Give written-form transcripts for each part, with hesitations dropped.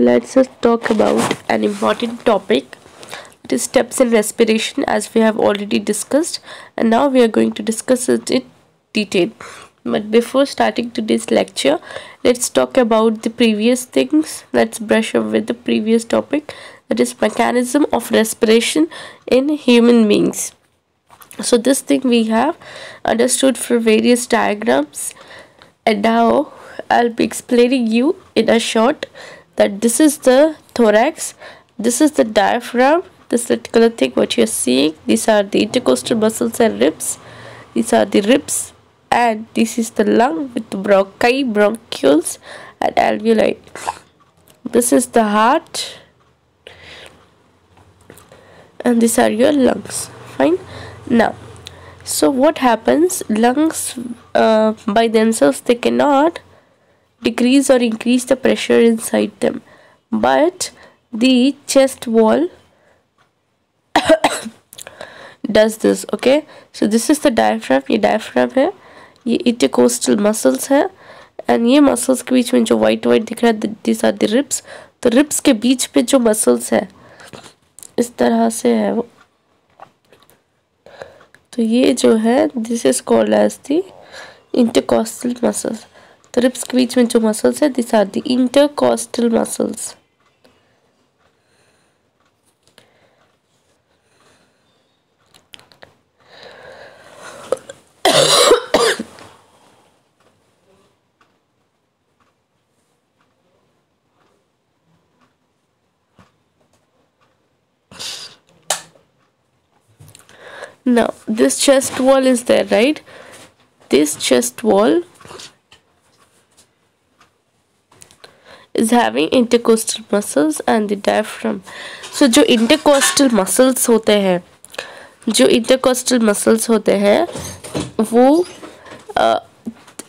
let's just talk about an important topic. It is steps in respiration, as we have already discussed, and now we are going to discuss it in detail. But before starting today's lecture, let's talk about the previous things. Let's brush up with the previous topic, that is mechanism of respiration in human beings. So this thing we have understood for various diagrams, and now I'll be explaining you in a short that this is the thorax, this is the diaphragm, this particular thing what you're seeing, these are the intercostal muscles and ribs, these are the ribs, and this is the lung with the bronchi, bronchioles and alveoli. This is the heart, and these are your lungs. Fine. Now, so what happens? Lungs by themselves, they cannot decrease or increase the pressure inside them, but the chest wall does this. Okay, so this is the diaphragm. ये diaphragm है, ये intercostal muscles है, and ये muscles के बीच में जो white दिख रहा है, these are the ribs. तो ribs के बीच पे जो muscles है इस तरह से है वो, तो ये जो है this is called as the intercostal muscles. तो रिब्स के बीच में जो मसल्स है this are the intercostal muscles. Now this chest wall is there, right? This chest wall is having intercostal muscles and the diaphragm. So जो intercostal muscles होते हैं, वो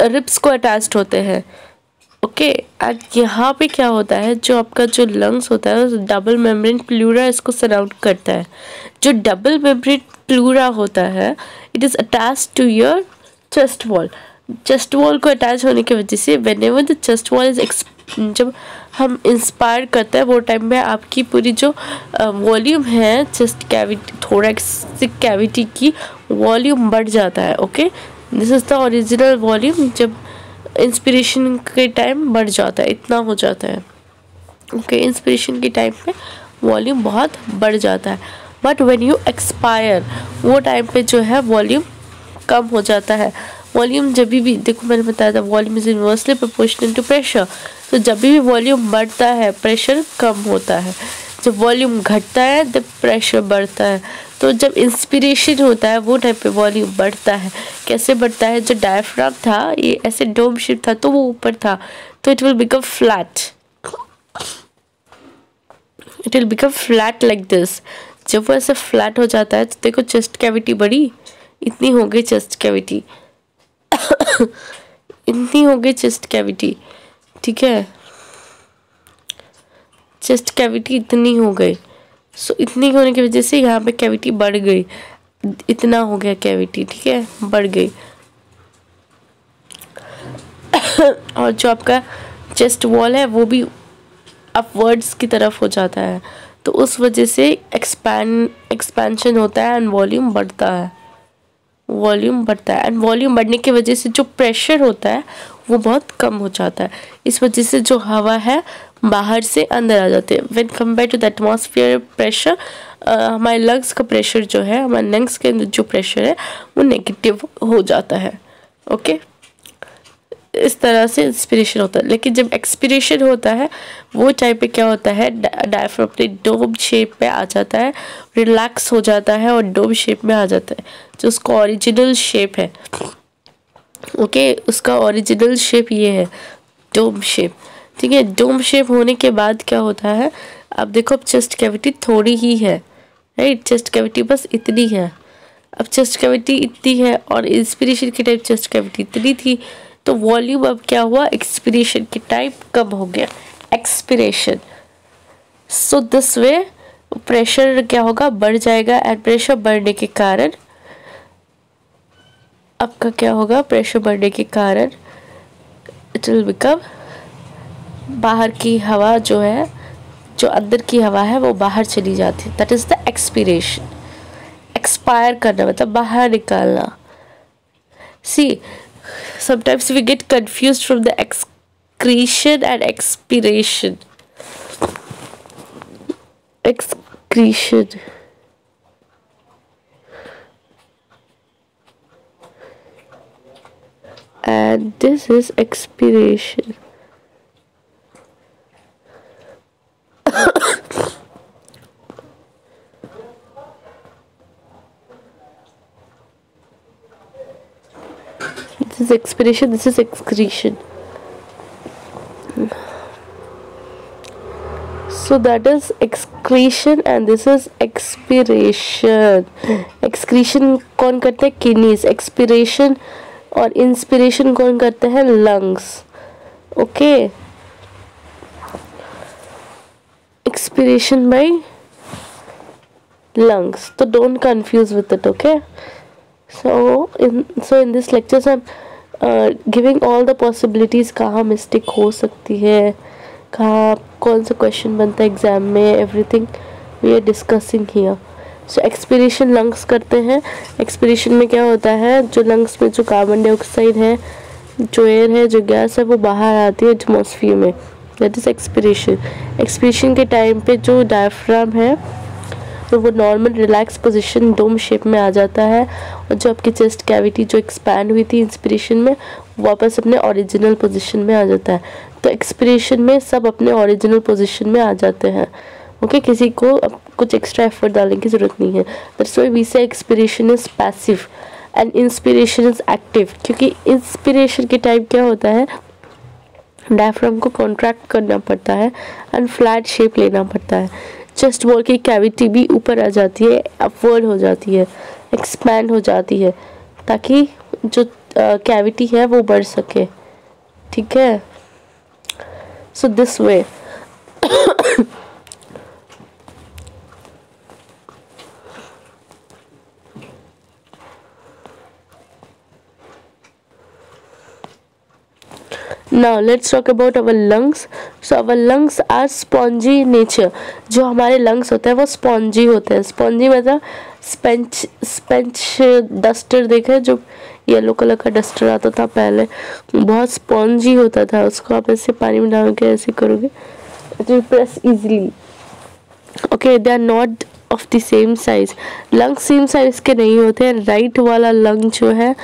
रिब्स को अटैच्ड होते हैं. ओके, एंड यहाँ पे क्या होता है, जो आपका जो लंग्स होता है डबल मेम्ब्रेन प्लूरा इसको सराउंड करता है. जो डबल मेम्ब्रेन प्लूरा होता है it is attach to your chest wall. Chest wall को अटैच होने की वजह से whenever the chest wall is जब हम इंस्पायर करते हैं वो टाइम में आपकी पूरी जो वॉल्यूम है चेस्ट कैविटी थोरैक्सिक कैविटी की वॉल्यूम बढ़ जाता है. Okay, this is the original volume. जब इंस्पिरेशन के टाइम बढ़ जाता है, इतना हो जाता है. ओके, इंस्पिरेशन के टाइम पे वॉल्यूम बहुत बढ़ जाता है, बट व्हेन यू एक्सपायर वो टाइम पे जो है वॉल्यूम कम हो जाता है. वॉल्यूम जब भी देखो मैंने बताया था volume is inversely proportional to pressure. तो जब भी वॉल्यूम बढ़ता है प्रेशर कम होता है. जब वॉल्यूम घटता है तब प्रेशर बढ़ता है. तो जब इंस्पिरेशन होता है वो टाइम पे वॉल्यूम बढ़ता है. कैसे बढ़ता है? जो डायफ्राम था ये ऐसे डोम शेप था तो वो ऊपर था, तो it will become flat. It will become flat like this. जब वो ऐसे फ्लैट हो जाता है तो देखो चेस्ट कैविटी बड़ी, इतनी हो गई चेस्ट कैविटी इतनी हो गई चेस्ट कैविटी. ठीक है, चेस्ट कैविटी इतनी हो गई. सो इतनी होने की वजह से यहाँ पे कैविटी बढ़ गई, इतना हो गया कैविटी. ठीक है, बढ़ गई. और जो आपका चेस्ट वॉल है वो भी अपवर्ड्स की तरफ हो जाता है, तो उस वजह से एक्सपेंशन होता है एंड वॉल्यूम बढ़ता है. एंड वॉल्यूम बढ़ने की वजह से जो प्रेशर होता है वो बहुत कम हो जाता है. इस वजह से जो हवा है बाहर से अंदर आ जाते हैं. When compare to the atmosphere pressure, हमारे लंग्स का प्रेशर जो है, हमारे लंग्स के अंदर जो प्रेशर है वो नेगेटिव हो जाता है. ओके, इस तरह से इंस्पिरेशन होता है. लेकिन जब एक्सपिरेशन होता है वो टाइम पे क्या होता है, डायफ्राम अपने डोम शेप में आ जाता है, रिलैक्स हो जाता है और डोम शेप में आ जाता है, जो उसका ओरिजिनल शेप है. ओके, उसका ओरिजिनल शेप ये है, डोम शेप. ठीक है, डोम शेप होने के बाद क्या होता है, अब देखो अब चेस्ट कैविटी थोड़ी ही है, राइट? चेस्ट कैविटी बस इतनी है. अब चेस्ट कैविटी इतनी है और इंस्पिरेशन के टाइम चेस्ट कैविटी इतनी थी, तो वॉल्यूम अब क्या हुआ, एक्सपिरेशन के टाइम कम हो गया, expiration. So this way pressure क्या होगा, बढ़ जाएगा. एंड प्रेशर बढ़ने के कारण आपका क्या होगा, प्रेशर बढ़ने के कारण इट विल बिकम, बाहर की हवा जो है जो अंदर की हवा है वो बाहर चली जाती है, that is the expiration. Expire करना मतलब बाहर निकालना। सी sometimes we get confused from the excretion and expiration. Excretion and this is expiration. This is expiration, this is excretion. So that is excretion and this is expiration. Excretion कौन करते हैं? Kidneys. Expiration और inspiration कौन करते हैं? Lungs. Okay, expiration by lungs, so don't confuse with it. Okay, so in this lectures I'm giving all the possibilities कहाँ mistake हो सकती है, कहाँ कौन सा क्वेश्चन बनता है एग्जाम में, everything we are discussing here. So expiration lungs करते हैं। एक्सपिरेशन में क्या होता है, जो लंग्स में जो कार्बन डाइऑक्साइड है, जो एयर है, जो गैस है, वो बाहर आती है एटमॉस्फेयर में, दैट इज एक्सपिरेशन। एक्सपिरेशन के टाइम पे जो डायफ्राम है तो वो normal relax position dome shape में आ जाता है, और जो आपकी चेस्ट कैविटी जो एक्सपैंड हुई थी इंस्पिरेशन में वापस अपने ओरिजिनल पोजीशन में आ जाता है। तो एक्सपिरेशन में सब अपने ओरिजिनल पोजीशन में आ जाते हैं। ओके, किसी को अब कुछ एक्स्ट्रा एफर्ट डालने की ज़रूरत नहीं है। दैट्स व्हाई वी से expiration is passive and inspiration is active, क्योंकि इंस्पिरेशन के टाइम क्या होता है, डायफ्राम को कॉन्ट्रैक्ट करना पड़ता है एंड फ्लैट शेप लेना पड़ता है। चेस्ट वॉल की कैविटी भी ऊपर आ जाती है, अपवर्ड हो जाती है, एक्सपैंड हो जाती है, ताकि जो कैविटी है वो बढ़ सके। ठीक है, so this way Now let's talk about our lungs. So our lungs are spongy in nature. जो हमारे lungs होते हैं वो spongy होते हैं। spongy मतलब स्पंज डस्टर देखा है, जो येलो कलर का डस्टर आता था पहले, बहुत स्पॉन्जी होता था। उसको आप ऐसे पानी में डाल के ऐसे करोगे, it will press easily. Okay, they are not of the same size. Lung same size के नहीं होते हैं। राइट वाला लंग जो है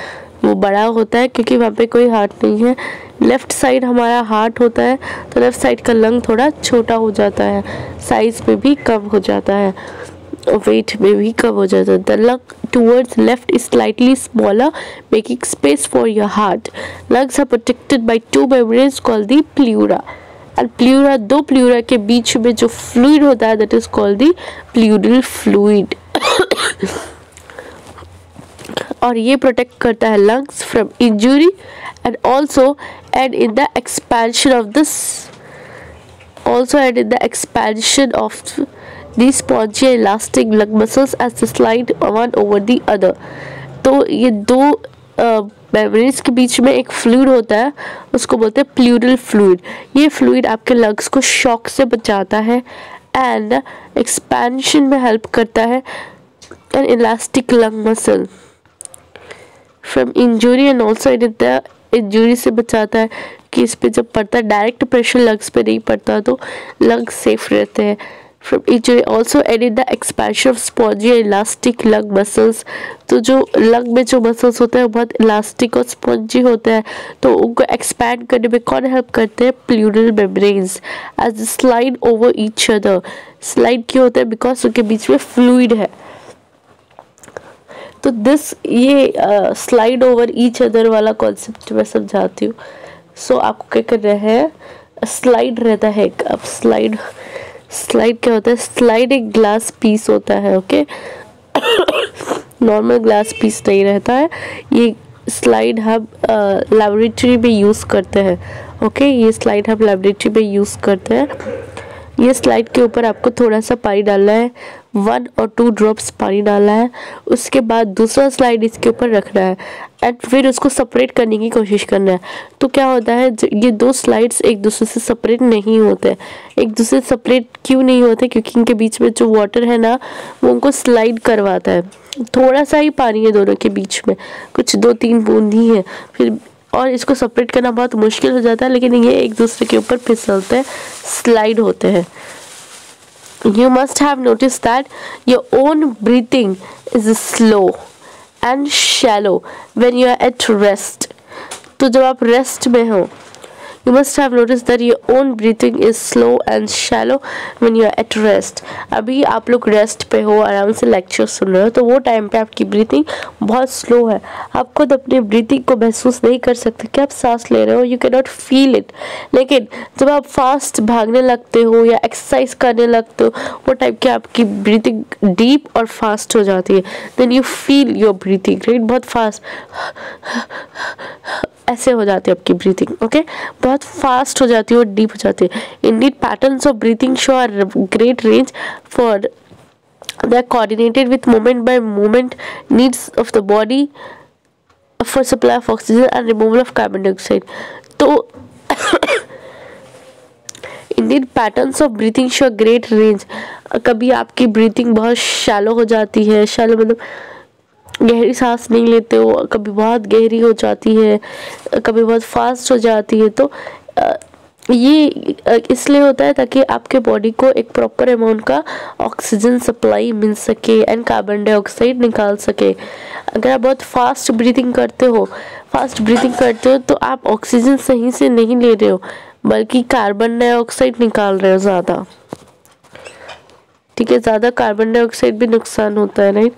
वो बड़ा होता है, क्योंकि वहाँ पे कोई हार्ट नहीं है। लेफ़्ट साइड हमारा हार्ट होता है, तो लेफ़्ट साइड का लंग थोड़ा छोटा हो जाता है, साइज में भी कम हो जाता है, वेट में भी कम हो जाता है। The lung towards left is slightly smaller, making space for your heart. Lungs are protected by two membranes called the pleura, and pleura, दो प्लूरा के बीच में जो फ्लूइड होता है that is called the pleural fluid. और ये protect करता है lungs from injury and also aid in the expansion of this, also aid in the expansion of the spongy and elastic lung muscles as they slide one over the other. तो ये दो membranes के बीच में एक fluid होता है, उसको बोलते हैं प्लूरल फ्लूइड। ये फ्लूइड आपके लंग्स को शॉक से बचाता है एंड एक्सपेंशन में हेल्प करता है, and elastic lung muscle from injury and also in the injury से बचाता है, कि इस पे जब पड़ता है डायरेक्ट प्रेशर लंग्स पे नहीं पड़ता तो लंग्स सेफ रहते हैं। From injury also aid in the expansion of spongy and elastic lung muscles. तो जो लंग में जो मसल्स होते हैं वो बहुत इलास्टिक और स्पॉन्जी होते हैं, तो उनको एक्सपैंड करने में कौन हेल्प करते हैं? Pleural membranes as slide over each other. Slide क्यों होता है? बिकॉज उनके बीच में फ्लूइड है। तो दिस ये स्लाइड ओवर ईच अदर वाला कॉन्सेप्ट मैं समझाती हूँ। सो आपको क्या कर रहे हैं, स्लाइड रहता है एक, अब स्लाइड क्या होता है? स्लाइड एक ग्लास पीस होता है। ओके, नॉर्मल ग्लास पीस नहीं रहता है, ये स्लाइड हम लेबोरेटरी में यूज़ करते हैं। ओके, ये स्लाइड हम लेबोरेटरी में यूज़ करते हैं। ये स्लाइड के ऊपर आपको थोड़ा सा पानी डालना है, 1 और 2 ड्रॉप्स पानी डालना है। उसके बाद दूसरा स्लाइड इसके ऊपर रखना है एंड फिर उसको सेपरेट करने की कोशिश करना है। तो क्या होता है, ये 2 स्लाइड्स एक दूसरे से सेपरेट नहीं होते। एक दूसरे से सेपरेट क्यों नहीं होते? क्योंकि इनके बीच में जो वाटर है ना, वो उनको स्लाइड करवाता है। थोड़ा सा ही पानी है दोनों के बीच में, कुछ 2-3 बूंद ही है फिर, और इसको सेपरेट करना बहुत मुश्किल हो जाता है। लेकिन ये एक दूसरे के ऊपर फिसलते हैं, स्लाइड होते हैं। You must have noticed that your own breathing is slow and shallow when you are at rest. तो जब आप रेस्ट में हो, you must have noticed that your own breathing is slow and shallow when you are at rest. अभी आप लोग rest पे हो, आराम से लेक्चर सुन रहे हो, तो वो टाइम पे आपकी ब्रीथिंग बहुत स्लो है। आप खुद अपनी ब्रीथिंग को महसूस नहीं कर सकते कि आप सांस ले रहे हो, you can not feel it. लेकिन जब आप फास्ट भागने लगते हो या एक्सरसाइज करने लगते हो, वो टाइम की आपकी ब्रीथिंग डीप और फास्ट हो जाती है। Then you feel your breathing, right? बहुत फास्ट ऐसे हो जाती है आपकी ब्रीथिंग, ओके? बहुत फास्ट हो जाती है और डीप हो जाती है। Indeed patterns of breathing show are great range for they are coordinated with moment by moment needs of the body for supply of oxygen and removal of carbon dioxide. तो Indeed patterns of breathing show great range. कभी आपकी breathing बहुत shallow हो जाती है, shallow मतलब गहरी सांस नहीं लेते हो, कभी बहुत गहरी हो जाती है, कभी बहुत फास्ट हो जाती है। तो ये इसलिए होता है ताकि आपके बॉडी को एक प्रॉपर अमाउंट का ऑक्सीजन सप्लाई मिल सके एंड कार्बन डाइऑक्साइड निकाल सके। अगर आप बहुत फास्ट ब्रीथिंग करते हो तो आप ऑक्सीजन सही से नहीं ले रहे हो, बल्कि कार्बन डाइऑक्साइड निकाल रहे हो ज़्यादा। ठीक है, ज़्यादा कार्बन डाइऑक्साइड भी नुकसान होता है, right?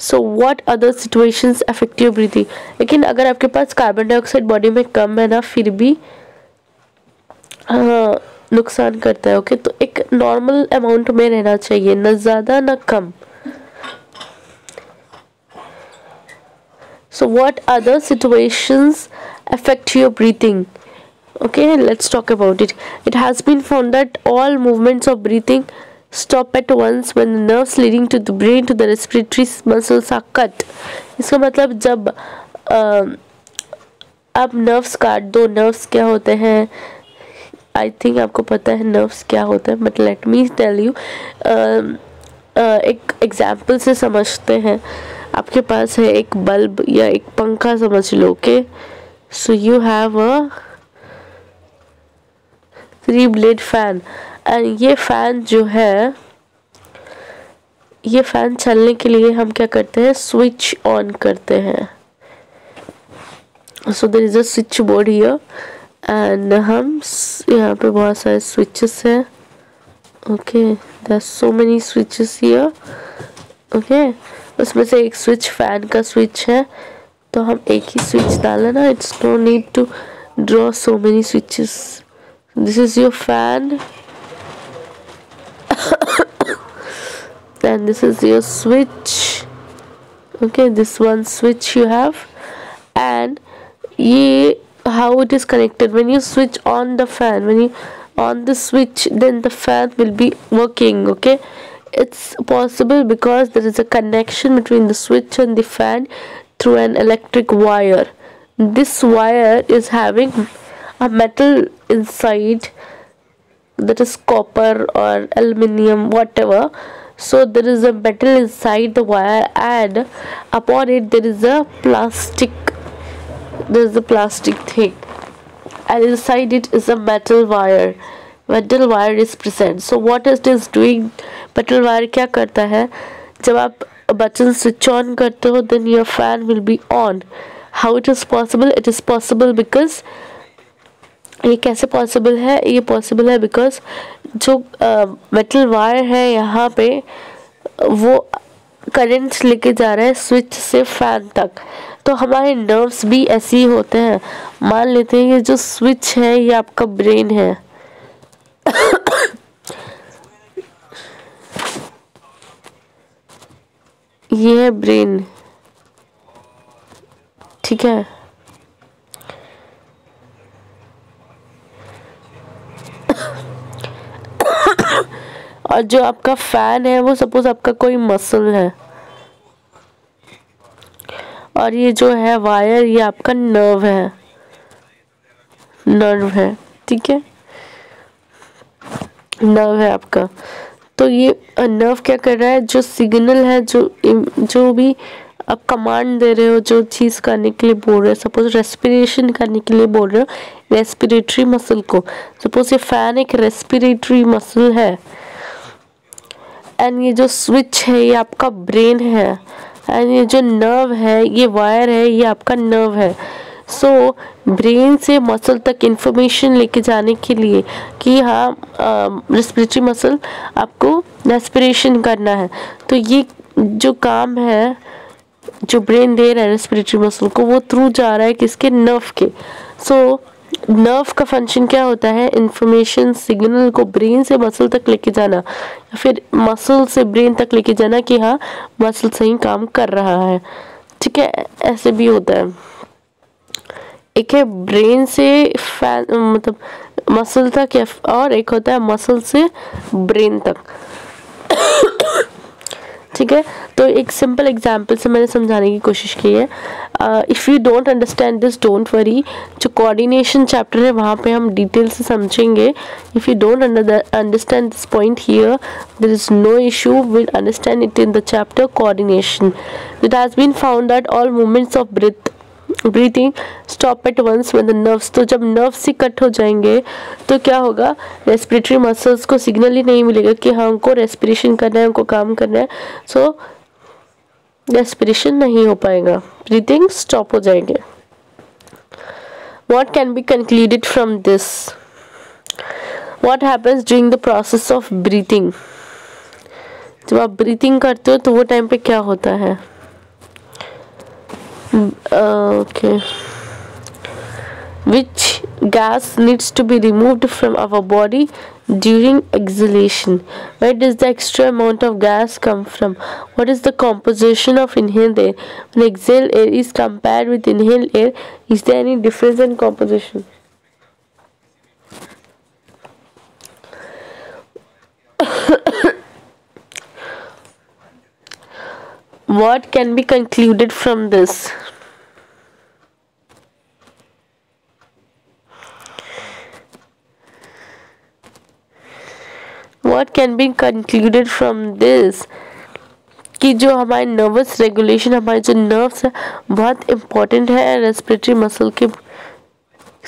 So what other situations affect your breathing? लेकिन अगर आपके पास कार्बन डाइऑक्साइड बॉडी में कम है ना, फिर भी नुकसान करता है, ओके? तो एक नॉर्मल अमाउंट में रहना चाहिए, ना ज़्यादा ना कम। So what other situations affect your breathing? Okay, let's talk about it. It has been found that all movements of breathing stop at once when the nerves leading to the brain to the respiratory muscles are cut. इसका मतलब जब आप nerves काट दो, nerves क्या होते हैं? I think आपको पता है नर्व्स क्या होता है, but let me tell you. एक एग्जाम्पल से समझते हैं। आपके पास है एक बल्ब या एक पंखा समझ लो, okay? So you have a 3 blade fan and ये फैन जो है, ये फैन चलने के लिए हम क्या करते हैं? स्विच ऑन करते हैं। So there is a switch board here and हम यहाँ पे बहुत सारे स्विचेस हैं, okay? There are so many switches here, okay? उसमें से एक स्विच फैन का स्विच है, तो हम एक ही स्विच डालें ना, it's no need to draw so many switches. This is your fan and this is your switch, okay? This one switch you have, and ye how it is connected. When you switch on the fan, when you on the switch, then the fan will be working, okay? It's possible because there is a connection between the switch and the fan through an electric wire. This wire is having a metal inside, that is copper or aluminium, whatever. So there is a metal inside the wire, and upon it there is a plastic thing, and inside it is a metal wire. Metal wire is present. So what it is doing, metal wire क्या करता है? जब आप button switch on करते हो, then your fan will be on. How it is possible? It is possible because ये कैसे possible है? ये पॉसिबल है बिकॉज जो मेटल वायर है यहाँ पे, वो करंट लेके जा रहा है स्विच से फैन तक। तो हमारे नर्व्स भी ऐसे ही होते हैं। मान लेते हैं ये जो स्विच है ये आपका ब्रेन है ये है ब्रेन, ठीक है? और जो आपका फैन है वो सपोज आपका कोई मसल है, और ये जो है वायर ये आपका नर्व है, ठीक है, नर्व है आपका। तो ये नर्व क्या कर रहा है, जो सिग्नल है, जो भी आप कमांड दे रहे हो, जो चीज़ करने के लिए बोल रहे हो, सपोज रेस्पिरेशन करने के लिए बोल रहे हो रेस्पिरेटरी मसल को, सपोज ये फैन एक रेस्पिरेटरी मसल है, एंड ये जो स्विच है ये आपका ब्रेन है, एंड ये जो नर्व है, ये वायर है, ये आपका नर्व है। सो ब्रेन से मसल तक इंफॉर्मेशन लेके जाने के लिए कि हाँ रेस्पिरेटरी मसल आपको रेस्पिरेशन करना है, तो ये जो काम है जो ब्रेन दे रहा है रेस्पिरेटरी मसल को, वो थ्रू जा रहा है किसके, नर्व के। सो नर्व का फंक्शन क्या होता है, इंफॉर्मेशन सिग्नल को ब्रेन से मसल तक लेके जाना, या फिर मसल से ब्रेन तक लेके जाना कि हाँ मसल सही काम कर रहा है, ठीक है। ऐसे भी होता है, एक है ब्रेन से मतलब मसल तक, और एक होता है मसल से ब्रेन तक, ठीक है। तो एक सिंपल एग्जांपल से मैंने समझाने की कोशिश की है। If you don't understand this don't worry, जो कोऑर्डिनेशन चैप्टर है वहाँ पे हम डिटेल से समझेंगे। If you don't understand this point here, there is no issue, will understand it in the chapter coordination. It has been found that all movements of breathing stop at once when the nerves, तो जब nerves ही cut हो जाएंगे तो क्या होगा, respiratory muscles को signal ही नहीं मिलेगा कि हाँ उनको रेस्पिरेशन करना है, उनको काम करना है, सो रेस्पिरेशन नहीं हो पाएगा, ब्रीथिंग स्टॉप हो जाएंगे। What can be concluded from this, what happens during the process of breathing, जब आप ब्रीथिंग करते हो तो वो टाइम पे क्या होता है। Okay. Which gas needs to be removed from our body during exhalation? Where does the extra amount of gas come from? What is the composition of inhaled air? When exhaled air is compared with inhaled air, is there any difference in composition? What can be concluded from this? What can be concluded from this? कि जो हमारे nervous regulation, हमारे जो nerves है बहुत important है respiratory muscle के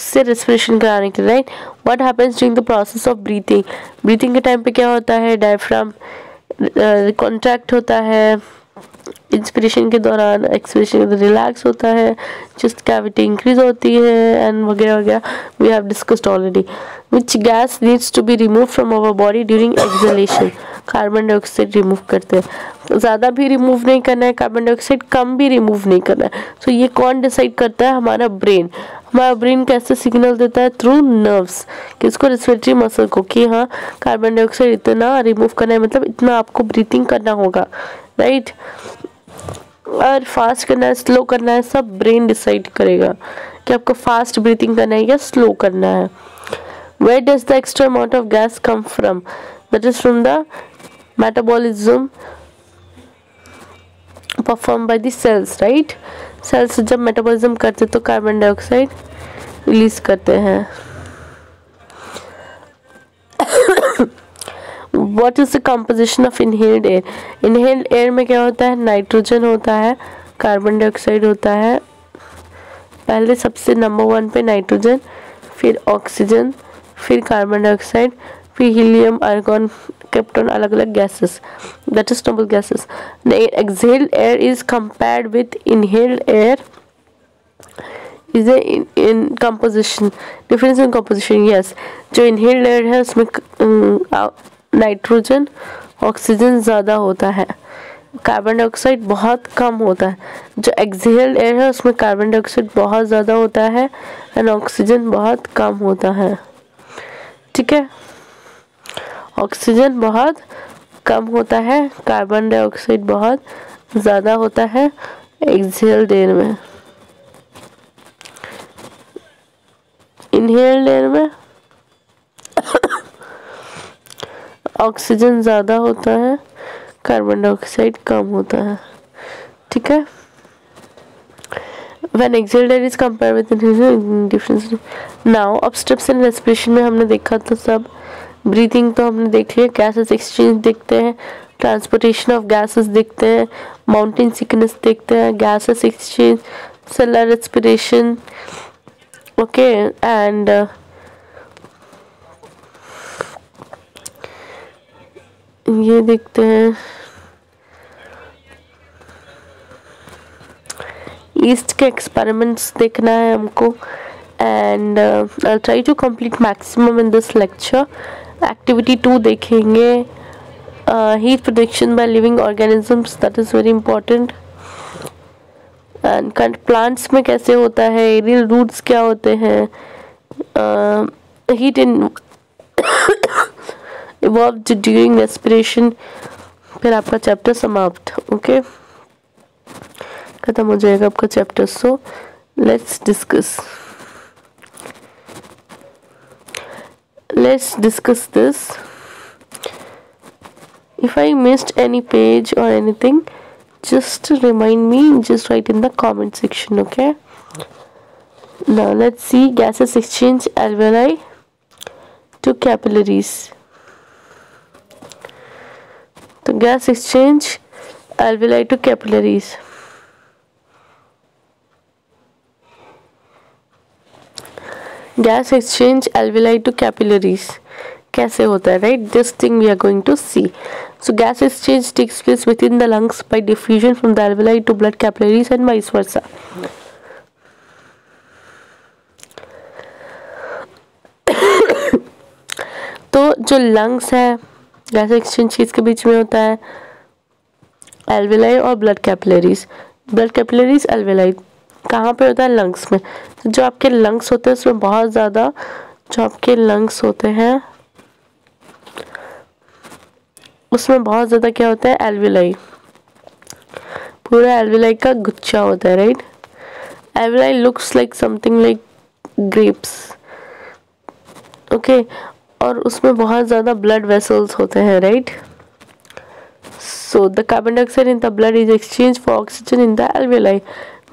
से रेस्पिरेशन कराने के लिए, right. What happens during the process of breathing, breathing के टाइम पे क्या होता है, डायफ्राम कॉन्ट्रैक्ट होता है, इंस्पिरेशन के दौरान, एक्सपिरेशन के दौरान रिलैक्स होता है, चेस्ट कैविटी इंक्रीज होती है, एंड वगैरह वगैरह we have discussed already. Which gas needs to be remove from our body during exhalation, carbon dioxide remove करते हैं, ज़्यादा भी रिमूव नहीं करना है कार्बन डाइऑक्साइड, कम भी रिमूव नहीं करना है। तो ये कौन डिसाइड करता है, हमारा ब्रेन। हमारा ब्रेन कैसे सिग्नल देता है, थ्रू नर्व्स, किसको, रेस्पिरेटरी मसल को, कि हाँ कार्बन डाइऑक्साइड इतना रिमूव करना है, मतलब इतना आपको ब्रीथिंग करना होगा, राइट। और फास्ट करना है, स्लो करना है, सब ब्रेन डिसाइड करेगा कि आपको फास्ट ब्रीथिंग करना है या स्लो करना है। Where does the extra amount of gas come from? That is from the metabolism performed by the cells, right? Cells जब मेटाबॉलिज्म करते तो कार्बन डाइऑक्साइड रिलीज करते हैं। What is the composition of inhaled air? Inhaled air में क्या होता है, nitrogen होता है, कार्बन डाइऑक्साइड होता है, पहले सबसे नंबर 1 पे नाइट्रोजन, फिर ऑक्सीजन, फिर कार्बन डाइऑक्साइड, फिर हीलियम, आर्गन, क्रिप्टॉन, अलग अलग gases, that is noble gases. Exhaled air is compared with inhaled air is in composition, difference in composition, yes। जो inhaled air है उसमें नाइट्रोजन, ऑक्सीजन ज़्यादा होता है, कार्बन डाइऑक्साइड बहुत कम होता है। जो एक्सहेल्ड एयर है उसमें कार्बन डाइऑक्साइड बहुत ज़्यादा होता है एंड ऑक्सीजन बहुत कम होता है, ठीक है। ऑक्सीजन बहुत कम होता है, कार्बन डाइऑक्साइड बहुत ज़्यादा होता है एक्सहेल्ड एयर में। इनहेल्ड एयर में ऑक्सीजन ज़्यादा होता है, कार्बन डाइऑक्साइड कम होता है, ठीक है। When exhaled air is compared with difference. Now अब स्टेप्स इन रेस्पिरेशन में हमने देखा तो सब, ब्रीथिंग तो हमने देख लिया, गैसेस एक्सचेंज देखते हैं, ट्रांसपोर्टेशन ऑफ गैसेस देखते हैं, माउंटेन सिकनेस देखते हैं, gases exchange, cellular respiration, okay. And ये देखते हैं ईस्ट के एक्सपेरिमेंट्स देखना है हमको। And I try to complete maximum in this lecture. Activity 2 देखेंगे, heat production by living organisms, that is very important. And plants में कैसे होता है, एरियल रूट्स क्या होते हैं, heat in evolved during respiration, फिर आपका चैप्टर समाप्त, ओके, खत्म हो जाएगा आपका chapter. So let's discuss this. If I missed any page or anything, just remind me, just write in the comment section, okay? Now let's see gases exchange alveoli to capillaries. So gas exchange alveoli to capillaries. Gas exchange alveoli to capillaries कैसे होता है, right? This thing we are going to see. So gas exchange takes place with in the lungs by diffusion from the alveoli to blood capillaries and vice versa. तो जो lungs है, gas exchange किसके बीच में होता है, alveoli और blood capillaries. Blood capillaries alveoli कहाँ पे होता है, लंग्स में। तो जो आपके लंग्स होते हैं उसमें बहुत ज़्यादा, जो आपके लंग्स होते हैं उसमें बहुत ज़्यादा क्या होता है, alveoli, पूरा alveoli का गुच्छा होता है, right? alveoli looks like something like grapes, okay, और उसमें बहुत ज़्यादा ब्लड वेसल्स होते हैं, right? So the carbon dioxide in the blood is exchange for oxygen in the alveoli.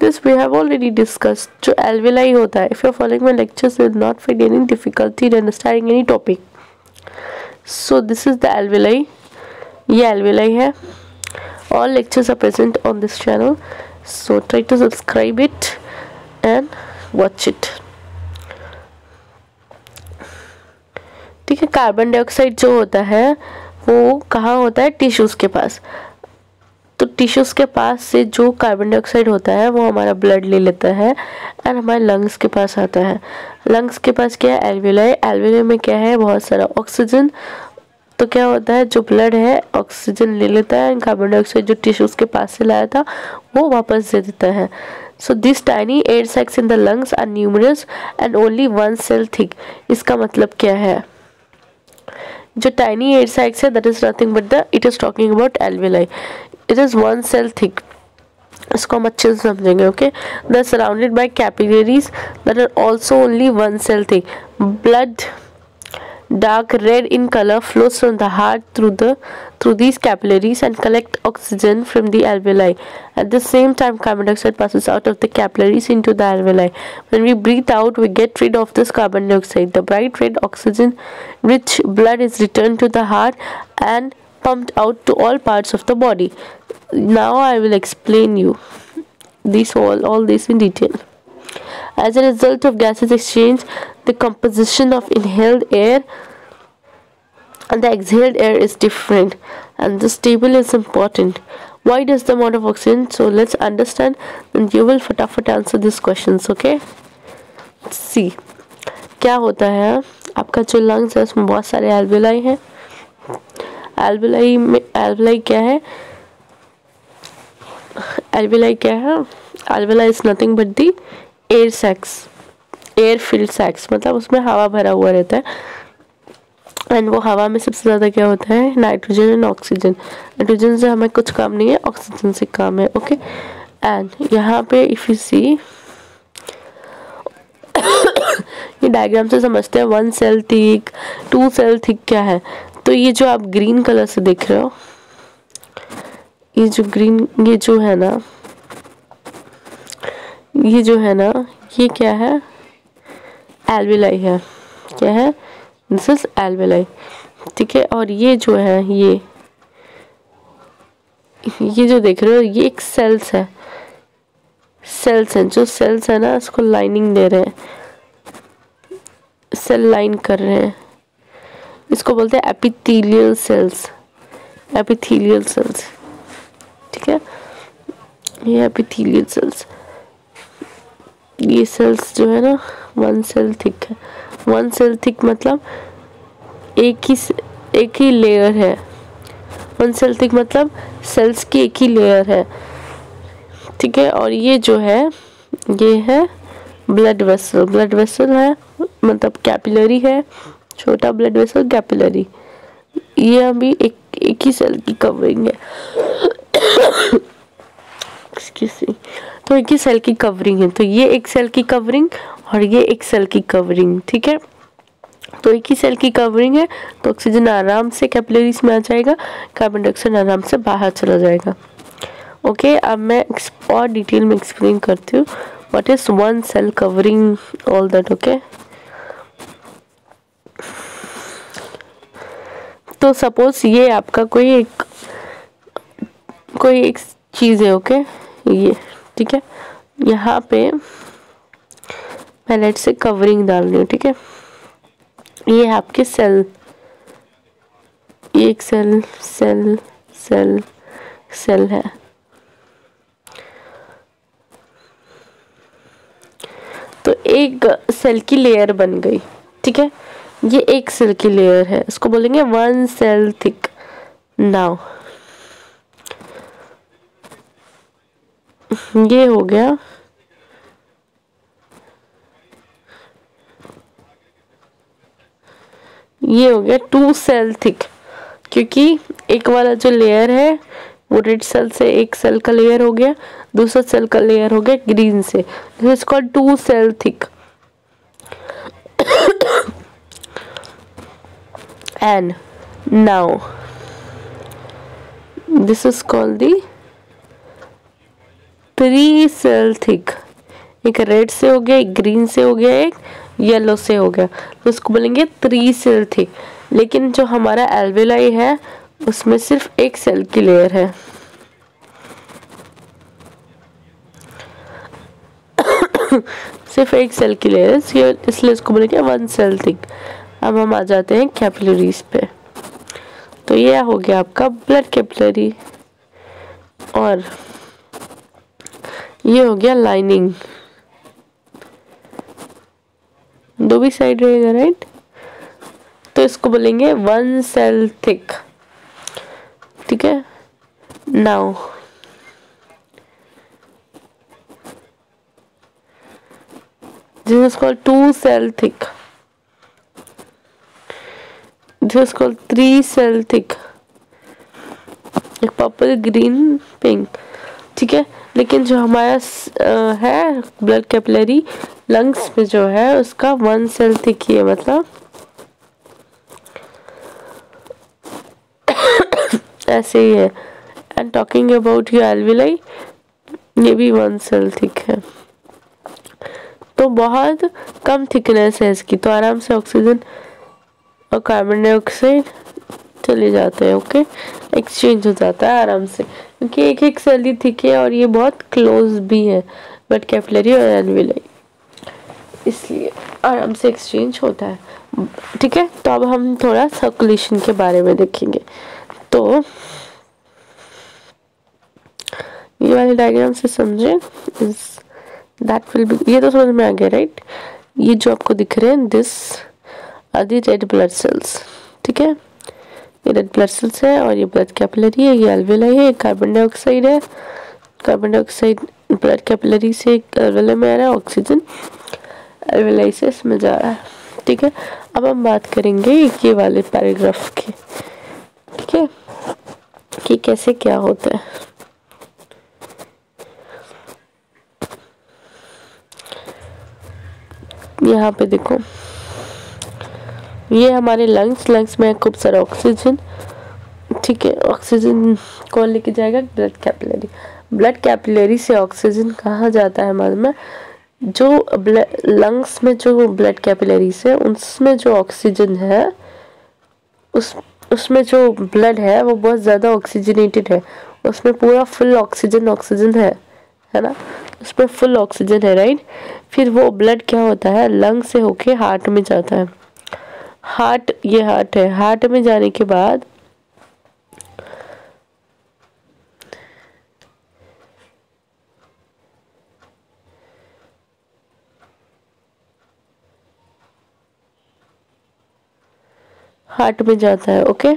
This we have already discussed. जो alveoli होता है, if you are following my lectures, you will not find any difficulty in understanding any topic. So this is the alveoli. ये alveoli है. All lectures are present on this channel. So try to subscribe it and watch it. ठीक है, carbon dioxide जो होता है वो कहाँ होता है, टिश्यूज के पास। तो टिश्यूज के पास से जो कार्बन डाइऑक्साइड होता है वो हमारा ब्लड ले लेता है एंड हमारे लंग्स के पास आता है। लंग्स के पास क्या है, alveoli। alveoli में क्या है, बहुत सारा ऑक्सीजन। तो क्या होता है, जो ब्लड है ऑक्सीजन ले लेता है एंड कार्बन डाइऑक्साइड जो टिश्यूज के पास से लाया था वो वापस दे देता है। So this tiny air sacs in the lungs are numerous and only 1 cell thick. इसका मतलब क्या है, जो टाइनी एयर सैक्स है that is nothing but the, it is talking about alveoli, it is 1 cell thick. इसको हम अच्छे से समझेंगे, okay. The surrounded by capillaries that are also only 1 cell thick. Blood dark red in color flows from the heart through these capillaries and collect oxygen from the alveoli. At the same time, carbon dioxide passes out of the capillaries into the alveoli. When we breathe out, we get rid of this carbon dioxide. The bright red oxygen rich blood is returned to the heart and pumped out to all parts of the body. Now I will explain you all this in detail. As a result of gases exchange, the composition of inhaled air and the exhaled air is different, and this table is important. Why does the amount of oxygen? So let's understand, and you will फटाफट answer these questions, okay? See, क्या होता है, आपका जो lungs है उसमें बहुत सारे alveoli हैं। alveoli क्या है, alveoli is nothing but the air sacs, air filled sacs, मतलब उसमें हवा भरा हुआ रहता है एंड वो हवा में सबसे ज़्यादा क्या होता है, नाइट्रोजन एंड ऑक्सीजन। नाइट्रोजन से हमें कुछ काम नहीं है, ऑक्सीजन से काम है, ओके। एंड यहाँ पे इफ यू सी, ये डायग्राम से समझते हैं 1 cell थिक, 2 cell थिक क्या है। तो तो ये जो आप ग्रीन कलर से देख रहे हो, ये जो ग्रीन, ये जो है ना, ये क्या है, एल्वेलाई है। क्या है? दिस इज एल्वेलाई, ठीक है। और ये जो है, ये जो देख रहे हो, ये एक सेल्स है। सेल्स हैं, जो सेल्स है ना, इसको लाइनिंग दे रहे हैं, सेल लाइन कर रहे हैं। इसको बोलते हैं एपिथेलियल सेल्स, एपिथेलियल सेल्स, ठीक है। ये एपिथेलियल सेल्स, ये सेल्स जो है ना, 1 सेल थिक है। 1 सेल थिक मतलब एक ही लेयर है। 1 सेल थिक मतलब सेल्स की एक ही लेयर है, ठीक है। और ये जो है, ये है ब्लड वेसल। ब्लड वेसल है मतलब कैपिलरी है, छोटा ब्लड वेसल कैपिलरी। ये अभी एक ही सेल की कवरिंग है। तो एक ही सेल की कवरिंग है, तो ये एक सेल की कवरिंग और ये एक सेल की कवरिंग, ठीक है। तो एक ही सेल की कवरिंग है, तो ऑक्सीजन आराम से कैपिलरीज में आ जाएगा, कार्बन डाइऑक्साइड आराम से बाहर चला जाएगा। ओके, अब मैं और डिटेल में एक्सप्लेन करती हूँ what is 1 cell covering, all that. Okay, तो सपोज ये आपका कोई एक चीज़ है, ओके, ये, ठीक है। यहाँ पे मैं लेट से कवरिंग डाल रही हूँ, ठीक है। ये है आपके सेल, ये एक सेल है। तो एक सेल की लेयर बन गई, ठीक है। ये एक सेल की लेयर है, इसको बोलेंगे 1 सेल थिक। नाउ ये हो गया, ये हो गया 2 सेल थिक, क्योंकि एक वाला जो लेयर है वो रेड सेल से एक सेल का लेयर हो गया, दूसरा सेल का लेयर हो गया ग्रीन से, this is called 2 cell thick. And now this is called the 3 cell thick. एक रेड से हो गया, एक ग्रीन से हो गया, एक येलो से हो गया, तो इसको बोलेंगे 3 सेल थिक। लेकिन जो हमारा एल्वेलाई है उसमें सिर्फ एक सेल की लेयर है। सिर्फ एक सेल की लेयर है, इसलिए इसको बोलेंगे 1 सेल थिक। अब हम आ जाते हैं कैपिलरीज पे। तो ये हो गया आपका ब्लड कैपिलरी, और ये हो गया लाइनिंग, दो भी साइड रहेगा, राइट। तो इसको बोलेंगे 1 सेल थिक, ठीक है। Now this is called 2 cell thick, this is called 3 cell thick, एक पर्पल, ग्रीन, पिंक, ठीक है। लेकिन जो हमारा है ब्लड कैपिलरी लंग्स में जो है उसका 1 सेल थिक ही है, मतलब ऐसे ही है। And talking about your alveoli, ये भी 1 सेल थिक है, तो बहुत कम थिकनेस है इसकी, तो आराम से ऑक्सीजन और कार्बन डाइऑक्साइड चले जाते हैं, ओके, एक्सचेंज हो जाता है आराम से, क्योंकि एक एक सेल ही थिक है और ये बहुत क्लोज भी है ब्लड कैपिलरी और एल्वेलाई, इसलिए आराम से एक्सचेंज होता है, ठीक है। तो अब हम थोड़ा सर्कुलेशन के बारे में देखेंगे। तो ये वाले डायग्राम से समझे, दैट विल बी, ये तो समझ में आ गया, राइट। ये जो आपको दिख रहे हैं, this are the red blood cells, ठीक है। ये रेड ब्लड सेल्स है और ये ब्लड कैपिलरी है, ये एल्वेलाई है, कार्बन डाइऑक्साइड है, कार्बन डाइऑक्साइड ब्लड कैपिलरी से एल्वेलाई में आ रहा है, ऑक्सीजन एल्वेलाई से इसमें जा रहा है, ठीक है। अब हम बात करेंगे ये वाले पैराग्राफ की, ठीक है, कि कैसे क्या होता है। यहाँ पे देखो, ये हमारे लंग्स में खूब सारा ऑक्सीजन, ठीक है। ऑक्सीजन कौन लेके जाएगा? Blood capillary. ब्लड कैपिलरी से ऑक्सीजन कहाँ जाता है हमारे में? जो लंग्स में जो ब्लड कैपिलरी से, उसमें जो ऑक्सीजन है, उसमें जो ब्लड है वो बहुत ज़्यादा ऑक्सीजनेटेड है, उसमें पूरा फुल ऑक्सीजन है ना, उसमें फुल ऑक्सीजन है, राइट। फिर वो ब्लड क्या होता है, लंग से होके हार्ट में जाता है। ये हार्ट है, हार्ट में जाने के बाद हार्ट में जाता है, ओके।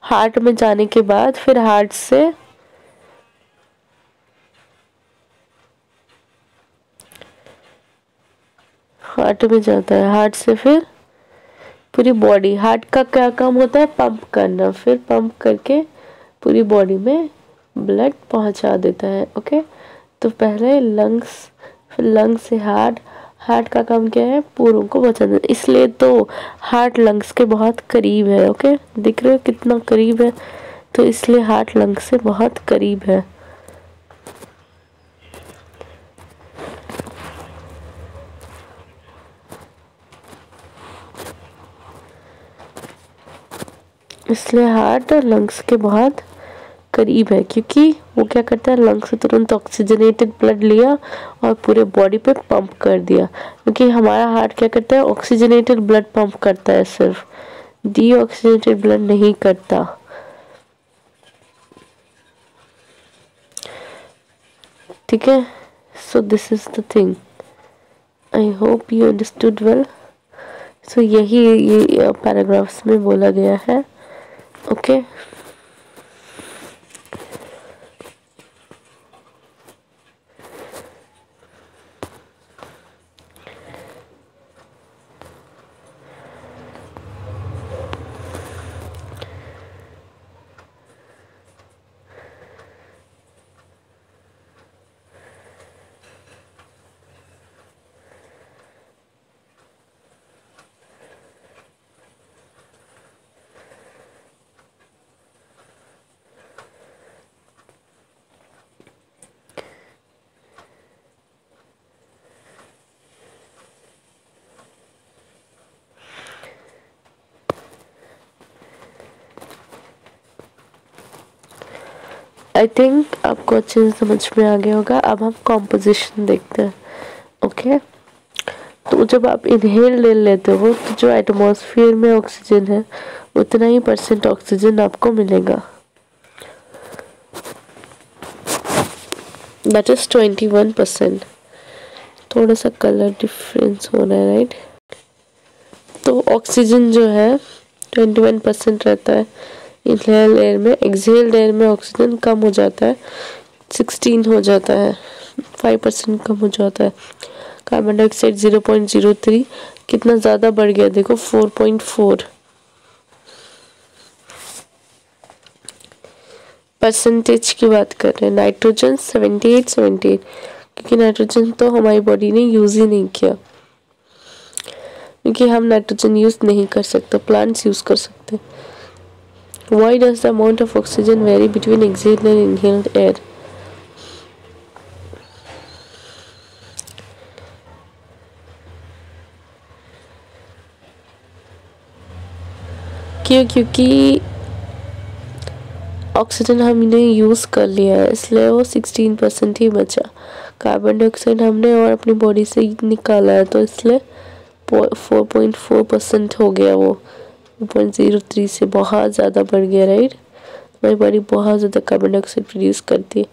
हार्ट में जाने के बाद फिर हार्ट से फिर पूरी बॉडी। हार्ट का क्या काम होता है? पंप करना, फिर पंप करके पूरी बॉडी में ब्लड पहुंचा देता है, ओके। तो पहले लंग्स, फिर लंग्स से हार्ट का काम क्या है? पूरों को बचाना। इसलिए तो हार्ट लंग्स के बहुत करीब है, ओके। दिख रहे हो कितना करीब है? तो इसलिए हार्ट लंग्स से बहुत करीब है। इसलिए हार्ट लंग्स के बहुत करीब है, क्योंकि वो क्या करता है, लंग्स से तुरंत ऑक्सीजनेटेड ब्लड लिया और पूरे बॉडी पे पंप कर दिया। क्योंकि हमारा हार्ट क्या करता है, ऑक्सीजनेटेड ब्लड पंप करता है, सिर्फ डीऑक्सीजनेटेड ब्लड नहीं करता। ठीक है, so this is the thing, I hope you understood well. So यही ये पैराग्राफ्स में बोला गया है, ओके। आई थिंक आपको अच्छे से समझ में आ गया होगा। अब हम कॉम्पोजिशन देखते हैं, ओके। तो जब आप इनहेल ले लेते हो तो जो एटमॉस्फेयर में ऑक्सीजन है उतना ही % ऑक्सीजन आपको मिलेगा, दैट इज 21%। थोड़ा सा कलर डिफरेंस हो रहा है, राइट। तो ऑक्सीजन जो है 21% रहता है इनहेल एयर में। एक्सहेल एयर में ऑक्सीजन कम हो जाता है, 16 हो जाता है, 5% कम हो जाता है। कार्बन डाइऑक्साइड 0.03, कितना ज़्यादा बढ़ गया देखो, 4.4 % की बात कर रहे हैं। नाइट्रोजन 78, क्योंकि नाइट्रोजन तो हमारी बॉडी ने यूज़ ही नहीं किया, क्योंकि हम नाइट्रोजन यूज़ नहीं कर सकते, प्लांट्स यूज़ कर सकते। Why does the amount of oxygen vary between exhaled and inhaled air? क्योंकि ऑक्सीजन हमने यूज़ कर लिया है, इसलिए वो 16% ही बचा। कार्बन डाइऑक्साइड हमने और अपनी बॉडी से निकाला है, तो इसलिए 4.4% हो गया। वो 0.03 से बहुत ज़्यादा बढ़ गया, राइट। हमारी बॉडी बहुत ज़्यादा कार्बन डाइऑक्साइड प्रोड्यूस करती है।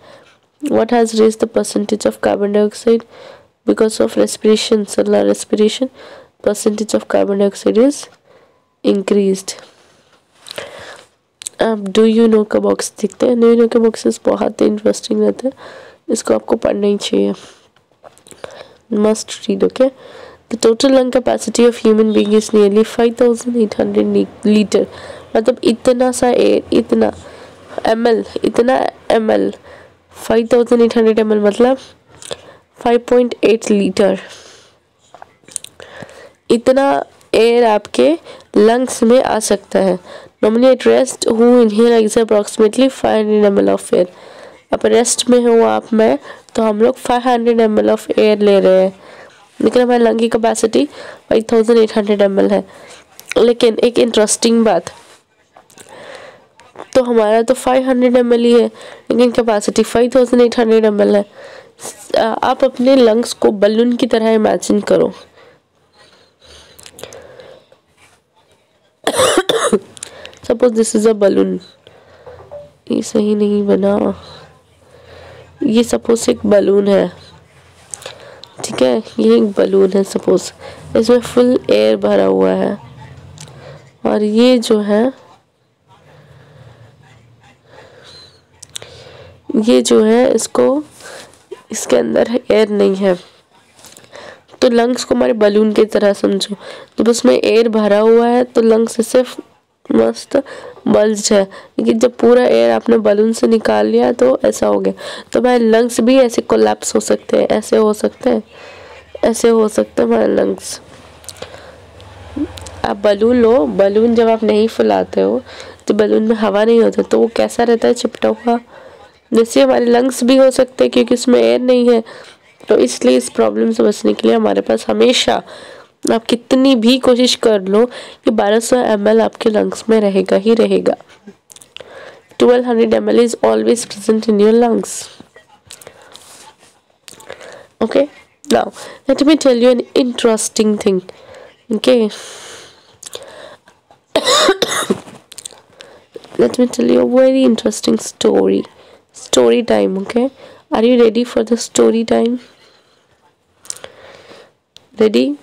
What has raise the % of carbon dioxide? Because of respiration, cellular respiration, % of carbon dioxide is increased. अब डू यू नो का बॉक्स दिखते हैं। डू यू नो के बॉक्सेस बहुत ही इंटरेस्टिंग रहते हैं, इसको आपको पढ़ना ही चाहिए, must read, okay. The total lung capacity of human being is nearly 5,800 litre. मतलब इतना सा एयर, इतना ml 5,800 ml मतलब 5.8 लीटर। इतना एयर आपके लंग्स में आ सकता है। Normally at rest who inhale approximately 500 ml of air. अब रेस्ट में हो आप मैं, तो हम लोग 500 ml ऑफ एयर ले रहे हैं, लेकिन हमारे लंग की कैपेसिटी 5800 ml है। लेकिन एक इंटरेस्टिंग बात, तो हमारा तो 500 ml ही है, लेकिन कैपेसिटी 5800 ml है। आप अपने लंग्स को बलून की तरह इमेजिन करो। Suppose this is a balloon. ये सही नहीं बना। ये सपोज एक बलून है, ठीक है, ये एक बलून है सपोज, इसमें फुल एयर भरा हुआ है, और ये जो है इसको, इसके अंदर एयर नहीं है। तो लंग्स को हमारे बलून की तरह समझो। जब उसमें एयर भरा हुआ है तो लंग्स सिर्फ मस्त बल्ज है, लेकिन जब पूरा एयर आपने बलून से निकाल लिया तो ऐसा हो गया। तो हमारे लंग्स भी ऐसे कोलैप्स हो सकते हैं, ऐसे हो सकते हैं, ऐसे हो सकते हैं हमारे लंग्स। आप बलून लो, बलून जब आप नहीं फुलाते हो तो बलून में हवा नहीं होता, तो वो कैसा रहता है, चिपटा हुआ। जैसे हमारे लंग्स भी हो सकते हैं, क्योंकि उसमें एयर नहीं है। तो इसलिए इस प्रॉब्लम से बचने के लिए हमारे पास हमेशा, आप कितनी भी कोशिश कर लो, कि 1200 ml आपके लंग्स में रहेगा ही रहेगा। 1200 ml is always present in your lungs. Okay, now let me tell you an interesting thing. Okay, let me tell you a very interesting story. Story time. Okay, are you ready for the story time? Ready?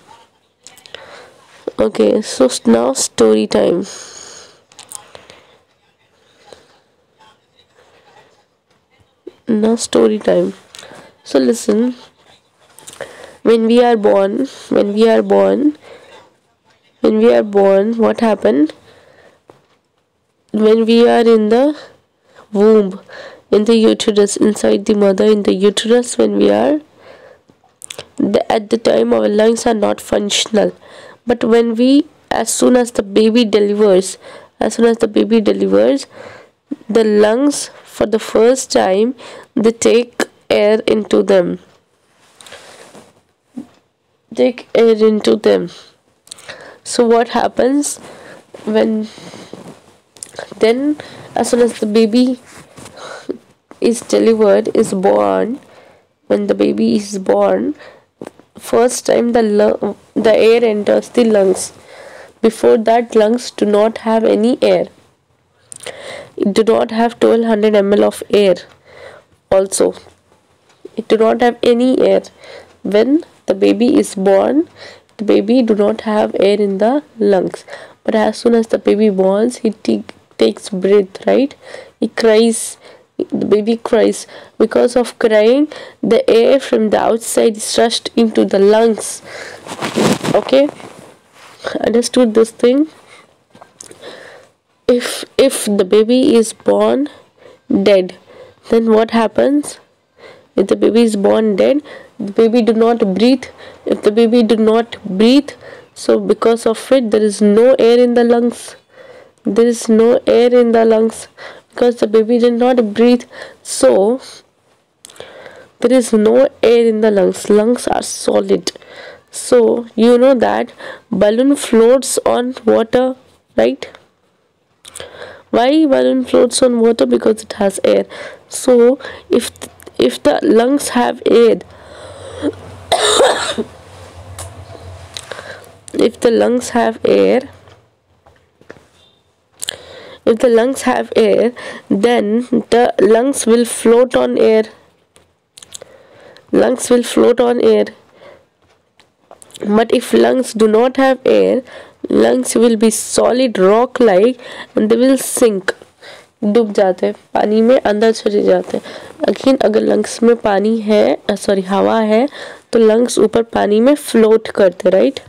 Okay, so now story time. Now story time. So listen, when we are born, what happened? When we are in the womb, in the uterus, inside the mother, in the uterus, when we are, at the time our lungs are not functional. But when we, as soon as the baby delivers, the lungs for the first time, they take air into them. So what happens when, then as soon as the baby is delivered, is born, when the baby is born, first time the air enters the lungs. Before that, lungs do not have any air. It do not have 1200 ml of air. Also, it do not have any air. When the baby is born, the baby do not have air in the lungs. But as soon as the baby borns, he takes breath, right? He cries. The baby cries. Because of crying, the air from the outside is rushed into the lungs. Okay, understood this thing? If the baby is born dead, then what happens? If the baby is born dead, the baby do not breathe. If the baby do not breathe, so because of it, there is no air in the lungs. There is no air in the lungs because the baby did not breathe. So there is no air in the lungs. Lungs are solid. So you know that balloon floats on water, right? Why balloon floats on water? Because it has air. So if the lungs have air, if the lungs have air, then the lungs will float on air. Lungs will float on air. But if lungs do not have air, lungs will be solid rock like and they will sink. डूब जाते हैं पानी में, अंदर चले जाते हैं. लेकिन अगर लंग्स में पानी है, सॉरी हवा है, तो लंग्स ऊपर पानी में फ्लोट करते, राइट?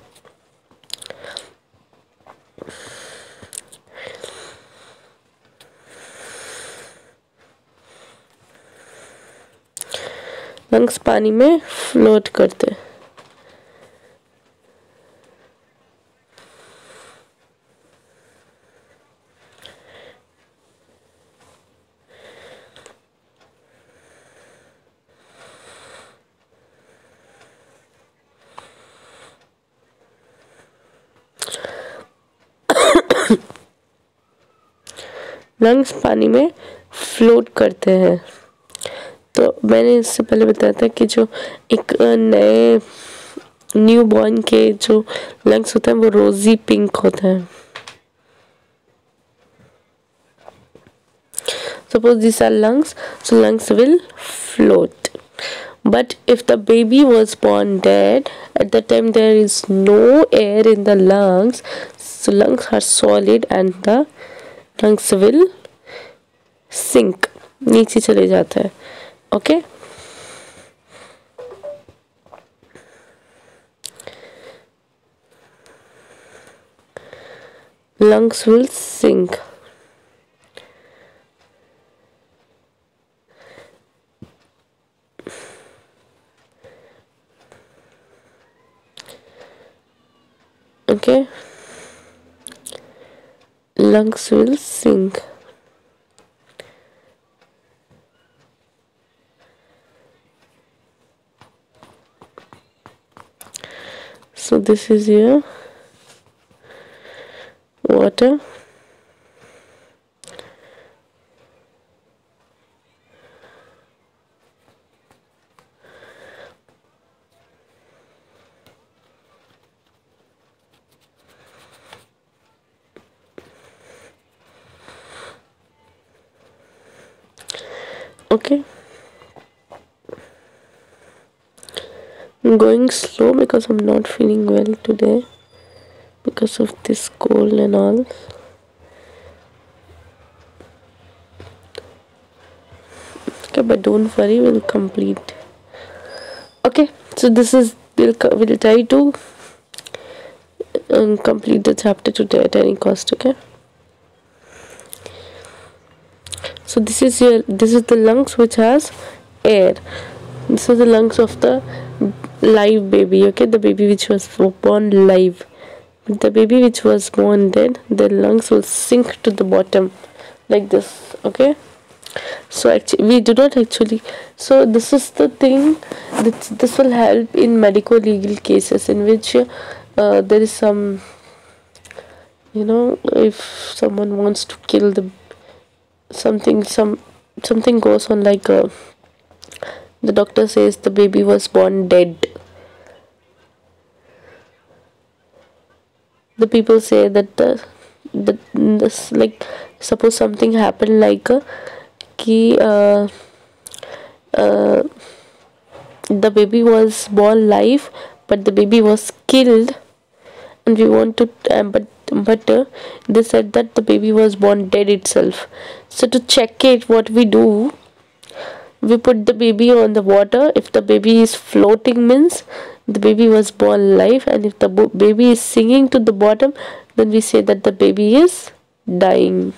लंग्स पानी में फ्लोट करते. लंग्स पानी में फ्लोट करते हैं। तो मैंने इससे पहले बताया था कि जो एक नए न्यू बॉर्न के जो लंग्स होते हैं वो रोजी पिंक होते हैं। Suppose these are lungs, so lungs will float. But if the baby was born dead, at that time there is no air in the lungs, so lungs are solid and the lungs will sink, नीचे चले जाता है। Okay? Lungs will sink. Okay, lungs will sink. So this is your water. Okay, I'm going slow because I'm not feeling well today because of this cold and all. Okay, but don't worry, we'll complete. Okay, so this is we'll try to complete the chapter today at any cost. Okay, so this is the lungs which has air. This is the lungs of the live baby. Okay, the baby which was born live. The baby which was born dead, the lungs will sink to the bottom like this. Okay, so actually we do not actually, so this is the thing that this will help in medico legal cases in which there is some, you know, if someone wants to kill the something goes on, like the doctor says the baby was born dead. The people say that this, like, suppose something happened like the baby was born live but the baby was killed, and we want to but they said that the baby was born dead itself. So to check it, what we do, we put the baby on the water. If the baby is floating, means the baby was born live, and if the baby is sinking to the bottom, then we say that the baby is dying.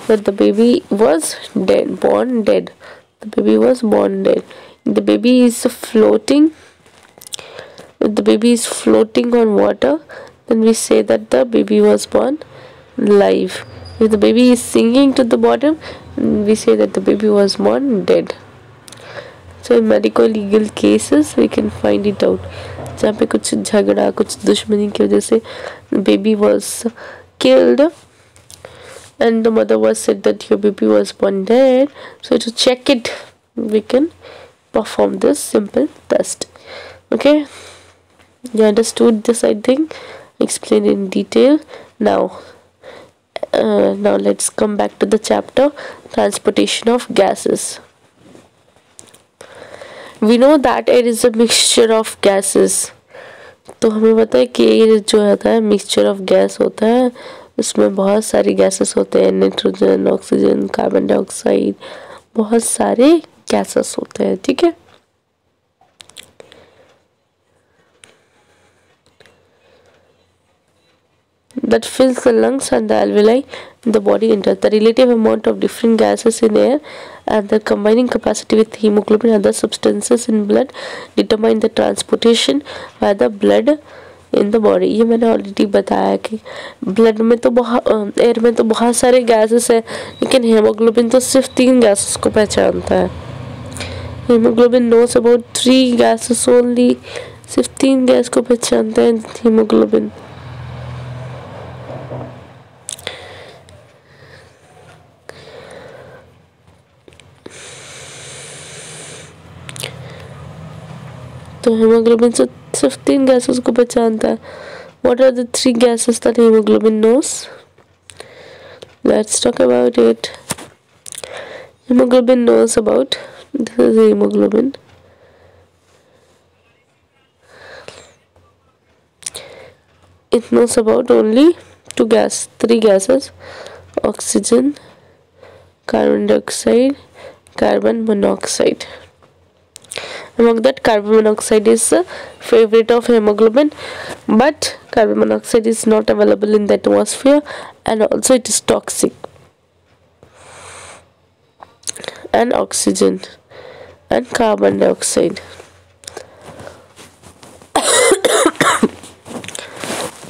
But the baby was dead, born dead. The baby was born dead. The baby is floating. If the baby is floating on water, then we say that the baby was born live. If the baby is sinking to the bottom, we say that the baby was born dead. So in medico legal cases we can find it out. जहाँ पे कुछ झगड़ा, कुछ दुश्मनी की वजह से baby was killed and the mother was said that your baby was born dead. So to check it, we can perform this simple test. Okay, you understood this, I think. Explained in detail. Now let's come back to the chapter transportation of gases. We know that air is a mixture of gases. तो हमें पता है कि air जो होता है mixture of gas होता है, उसमें बहुत सारी गैसेस होते हैं, नाइट्रोजन, ऑक्सीजन, कार्बन डाइऑक्साइड, बहुत सारे गैसेस होते हैं. ठीक है, that fills the lungs and the alveoli in the body enters. The relative amount of different gases in air and their combining capacity with hemoglobin and other substances in blood determine the transportation by the blood in the body. ये मैंने already बताया कि blood में तो air में तो बहुत सारे गैसेस है, लेकिन हेमोग्लोबिन तो सिर्फ 3 गैसेस को पहचानता है. Haemoglobin knows about 3 gases only, सिर्फ 3 गैस को पहचानता है हीमोग्लोबिन। तो हीमोग्लोबिन से सिर्फ 3 गैसेस को पहचानता है। What are the 3 gases that hemoglobin knows? Let's talk about it. Hemoglobin knows about, this is hemoglobin. It knows about only 3 gases, oxygen, carbon dioxide, carbon monoxide. Among that, carbon monoxide is the favorite of hemoglobin, but carbon monoxide is not available in the atmosphere, and also it is toxic. And oxygen and carbon dioxide.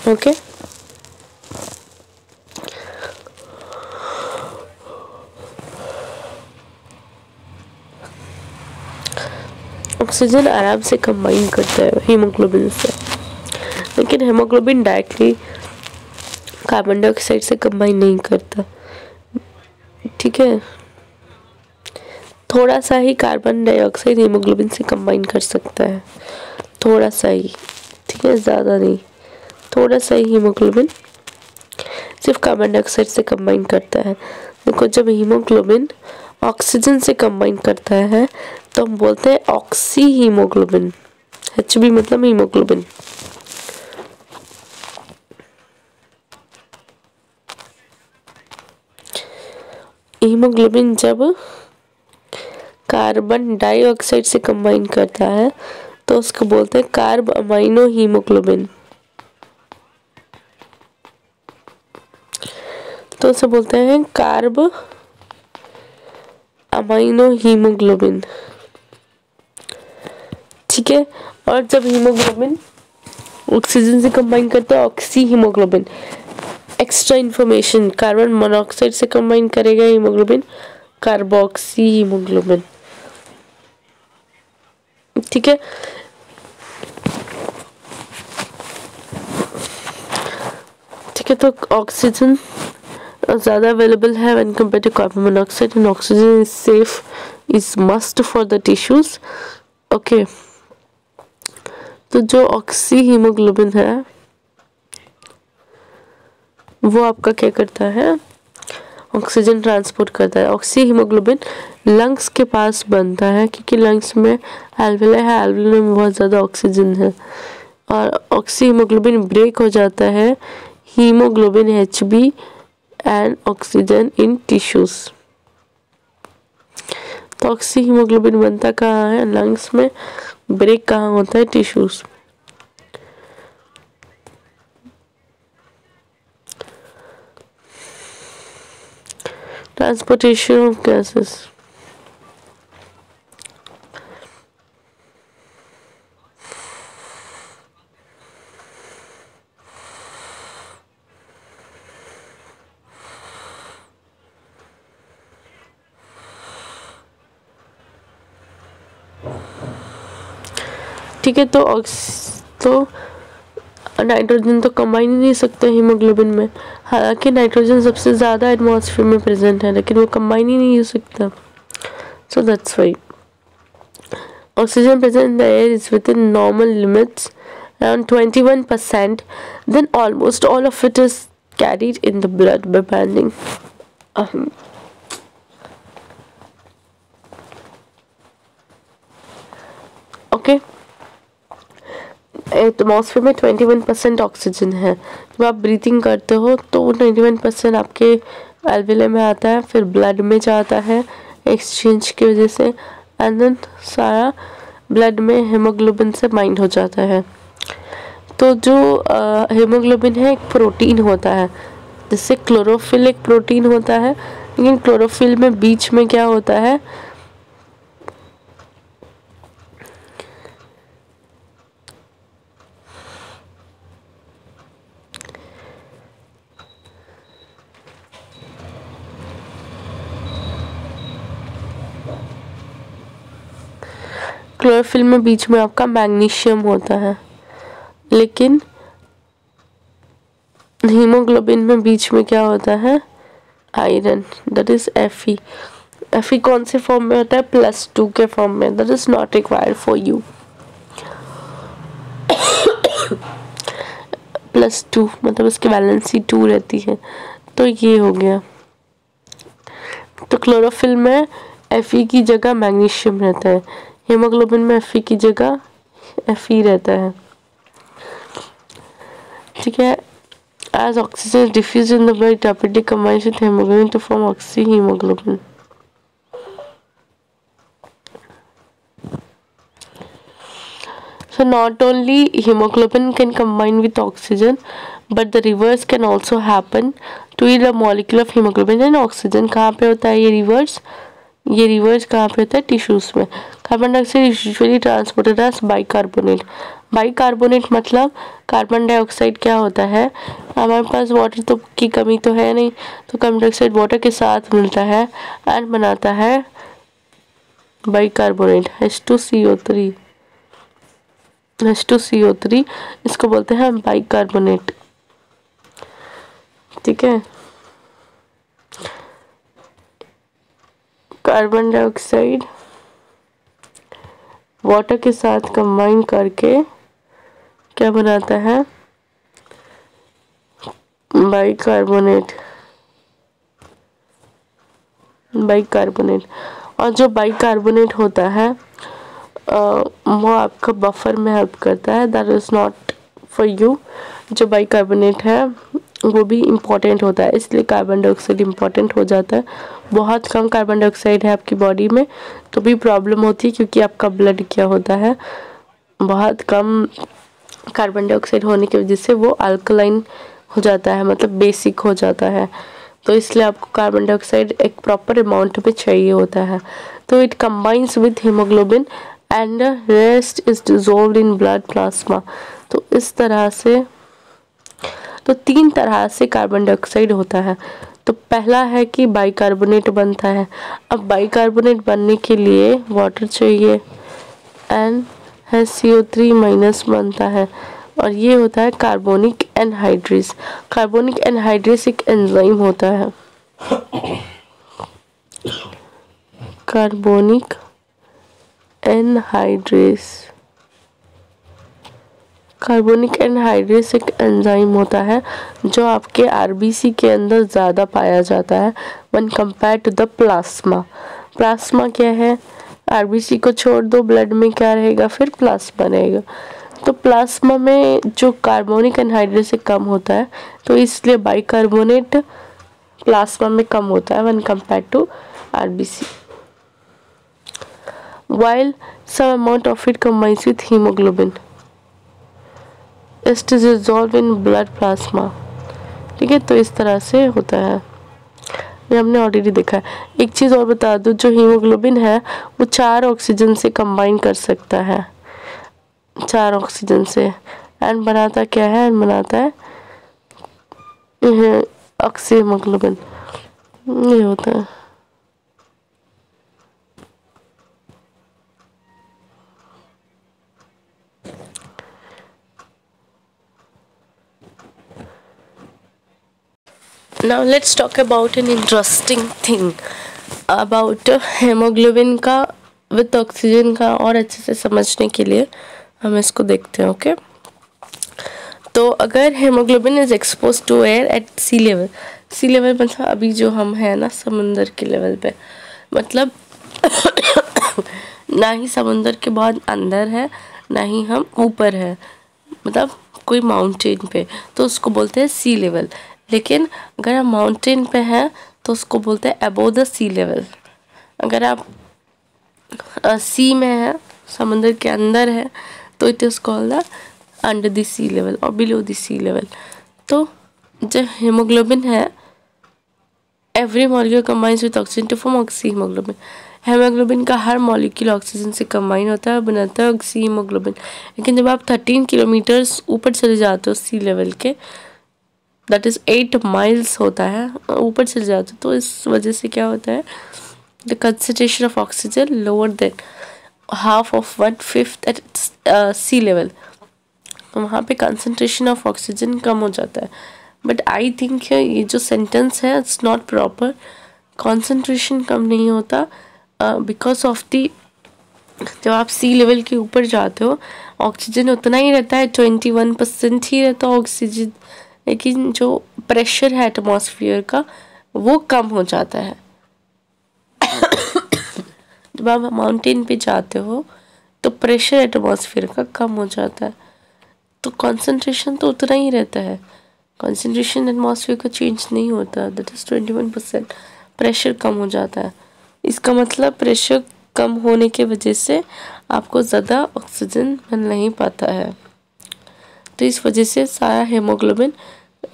Okay. Oxygen आराम से combine करता है haemoglobin से, लेकिन haemoglobin directly carbon dioxide से combine नहीं करता। ठीक है, थोड़ा सा ही कार्बन डाइऑक्साइड हीमोग्लोबिन से कंबाइन कर सकता है, थोड़ा सा ही। ठीक है, ज़्यादा नहीं, थोड़ा सा ही हीमोग्लोबिन सिर्फ कार्बन डाइऑक्साइड से कंबाइन करता है। देखो, जब हीमोग्लोबिन ऑक्सीजन से कंबाइन करता है तो हम बोलते हैं ऑक्सी हीमोग्लोबिन। HB मतलब हीमोग्लोबिन। हीमोग्लोबिन जब कार्बन डाइऑक्साइड से कंबाइन करता है तो उसको बोलते हैं कार्ब अमाइनो हीमोग्लोबिन। तो उसे बोलते हैं कार्ब अमाइनो हीमोग्लोबिन। ठीक है, और जब हीमोग्लोबिन ऑक्सीजन से कंबाइन करता है oxy haemoglobin. Extra information, carbon monoxide से कंबाइन करेगा हीमोग्लोबिन कार्बोक्सी हीमोग्लोबिन। ठीक है, ठीक है, तो ऑक्सीजन ज़्यादा अवेलेबल है when compare to carbon monoxide, and oxygen is safe, is must for the tissues. Okay, तो जो ऑक्सी हीमोग्लोबिन है वो आपका क्या करता है, ऑक्सीजन ट्रांसपोर्ट करता है। ऑक्सी हीमोग्लोबिन लंग्स के पास बनता है, क्योंकि लंग्स में एल्वेलाई है, एल्वेलाई में बहुत ज़्यादा ऑक्सीजन है, और ऑक्सी हीमोग्लोबिन ब्रेक हो जाता है haemoglobin HB and oxygen in tissues. तो ऑक्सी हीमोग्लोबिन बनता कहाँ है, लंग्स में, ब्रेक कहाँ होता है, टिश्यूज। ट्रांसपोर्टेशन ऑफ गैसेस, ठीक है। तो नाइट्रोजन तो कंबाइन ही नहीं सकते हीमोग्लोबिन में, हालांकि नाइट्रोजन सबसे ज़्यादा एटमॉस्फेयर में प्रेजेंट है, लेकिन वो कंबाइन ही नहीं हो सकता। So that's why oxygen present in the air is with in normal limits around 21%, then almost all of it is carried in the blood by binding. Okay. Atmosphere में 21% oxygen है। जब आप ब्रीथिंग करते हो तो 21% आपके एल्वेलाई में आता है, फिर ब्लड में जाता है एक्सचेंज की वजह से, एंड देन सारा ब्लड में हेमोग्लोबिन से बाइंड हो जाता है। तो जो हेमोग्लोबिन है एक प्रोटीन होता है, जिससे क्लोरोफिल एक प्रोटीन होता है, लेकिन क्लोरोफिल में बीच में क्या होता है, क्लोरोफिल में बीच में आपका मैग्नीशियम होता है, लेकिन हीमोग्लोबिन में बीच में क्या होता है, iron, that is Fe। Fe कौन से फॉर्म में होता है, +2 के फॉर्म में, that is not required for you. +2 मतलब उसकी वैलेंसी 2 रहती है। तो ये हो गया। तो क्लोरोफिल में Fe की जगह मैग्नीशियम रहता है, हीमोग्लोबिन में Fe की जगह Fe रहता है। ठीक है। As oxygen is diffused in the blood, it rapidly combines with hemoglobin to form oxyhemoglobin. So not only hemoglobin can combine with oxygen, but the reverse can also happen to the molecule of hemoglobin and oxygen. कहाँ पे होता है ये reverse? ये reverse कहाँ पे होता है, टिश्यूज में। Carbon dioxide usually transported as bicarbonate. Bicarbonate मतलब कार्बन डाइऑक्साइड क्या होता है, हमारे पास वाटर तो की कमी तो है नहीं, तो कार्बन डाइऑक्साइड वाटर के साथ मिलता है एंड बनाता है बाइकार्बोनेट H2CO3। H2CO3 इसको बोलते हैं बाइकार्बोनेट। ठीक है। कार्बन डाइऑक्साइड वाटर के साथ कंबाइन करके क्या बनाता है, बाइकार्बोनेट। बाइकार्बोनेट और जो बाइकार्बोनेट होता है वो आपका बफर में हेल्प करता है, that is not for you. जो बाइकार्बोनेट है वो भी इम्पॉर्टेंट होता है, इसलिए कार्बन डाइऑक्साइड इम्पॉर्टेंट हो जाता है। बहुत कम कार्बन डाइऑक्साइड है आपकी बॉडी में तो भी प्रॉब्लम होती है, क्योंकि आपका ब्लड क्या होता है, बहुत कम कार्बन डाइऑक्साइड होने की वजह से वो अल्कलाइन हो जाता है, मतलब बेसिक हो जाता है। तो इसलिए आपको कार्बन डाइऑक्साइड एक प्रॉपर अमाउंट में चाहिए होता है। तो it combines with haemoglobin and rest is dissolved in blood plasma. तो इस तरह से तो 3 तरह से कार्बन डाइऑक्साइड होता है। तो पहला है कि बाइकार्बोनेट बनता है। अब बाइकार्बोनेट बनने के लिए वाटर चाहिए एंड CO3- बनता है, और ये होता है कार्बोनिक एनहाइड्रेस। कार्बोनिक एनहाइड्रेस एक एंजाइम होता है। कार्बोनिक एनहाइड्रेस, कार्बोनिक एनहाइड्रेस एक एंजाइम होता है जो आपके आरबीसी के अंदर ज़्यादा पाया जाता है when compare to the plasma. Plasma क्या है, आरबीसी को छोड़ दो, ब्लड में क्या रहेगा, फिर प्लाज्मा रहेगा। तो प्लाज्मा में जो कार्बोनिक एनहाइड्रेस कम होता है, तो इसलिए बाइकार्बोनेट प्लाज्मा में कम होता है when compare to RBC. while some amount of it combines with hemoglobin, it is dissolved in blood plasma। ठीक है, तो इस तरह से होता है, ये हमने ऑलरेडी देखा है। एक चीज़ और बता दूं, जो हीमोग्लोबिन है वो 4 ऑक्सीजन से कंबाइन कर सकता है, 4 ऑक्सीजन से, एंड बनाता क्या है, एंड बनाता है ऑक्सीहीमोग्लोबिन, ये होता है। Now let's talk about an interesting thing about hemoglobin का विद ऑक्सीजन का, और अच्छे से समझने के लिए हम इसको देखते हैं। ओके, तो अगर haemoglobin is expose to air at sea level, sea level मतलब अभी जो हम हैं ना समुंदर के लेवल पे, मतलब ना ही समुंदर के बहुत अंदर है ना ही हम ऊपर है, मतलब कोई माउंटेन पे, तो उसको बोलते हैं सी लेवल। लेकिन अगर आप माउंटेन पे हैं तो उसको बोलते हैं अबोव द सी लेवल। अगर आप सी में है, समुद्र के अंदर है, तो it is called the under the sea level और बिलो द सी लेवल। तो जो हीमोग्लोबिन है, every molecule combines with oxygen to form oxyhaemoglobin. Haemoglobin का हर मॉलिक्यूल ऑक्सीजन से कंबाइन होता है, बनाता है ऑक्सीहीमोग्लोबिन। लेकिन जब आप 13 किलोमीटर्स ऊपर चले जाते हो सी लेवल के, दैट इज़ 8 माइल्स होता है, ऊपर चले जाते हो, तो इस वजह से क्या होता है, the concentration of oxygen lower than half of 1/5 at sea level, तो वहाँ पे कंसंट्रेशन ऑफ ऑक्सीजन कम हो जाता है। बट आई थिंक ये जो सेंटेंस है इट्स नॉट प्रॉपर। कंसंट्रेशन कम नहीं होता बिकॉज ऑफ दी, जब आप सी लेवल के ऊपर जाते हो ऑक्सीजन उतना ही रहता है, 21% ही रहता है ऑक्सीजन, लेकिन जो प्रेशर है एटमॉस्फेयर का वो कम हो जाता है। जब आप माउंटेन पे जाते हो तो प्रेशर एटमॉस्फेयर का कम हो जाता है, तो कंसंट्रेशन तो उतना ही रहता है, कंसंट्रेशन एटमॉस्फेयर का चेंज नहीं होता, दैट इज़ 21%। प्रेशर कम हो जाता है, इसका मतलब प्रेशर कम होने की वजह से आपको ज़्यादा ऑक्सीजन मिल नहीं पाता है, तो इस वजह से सारा हेमोग्लोबिन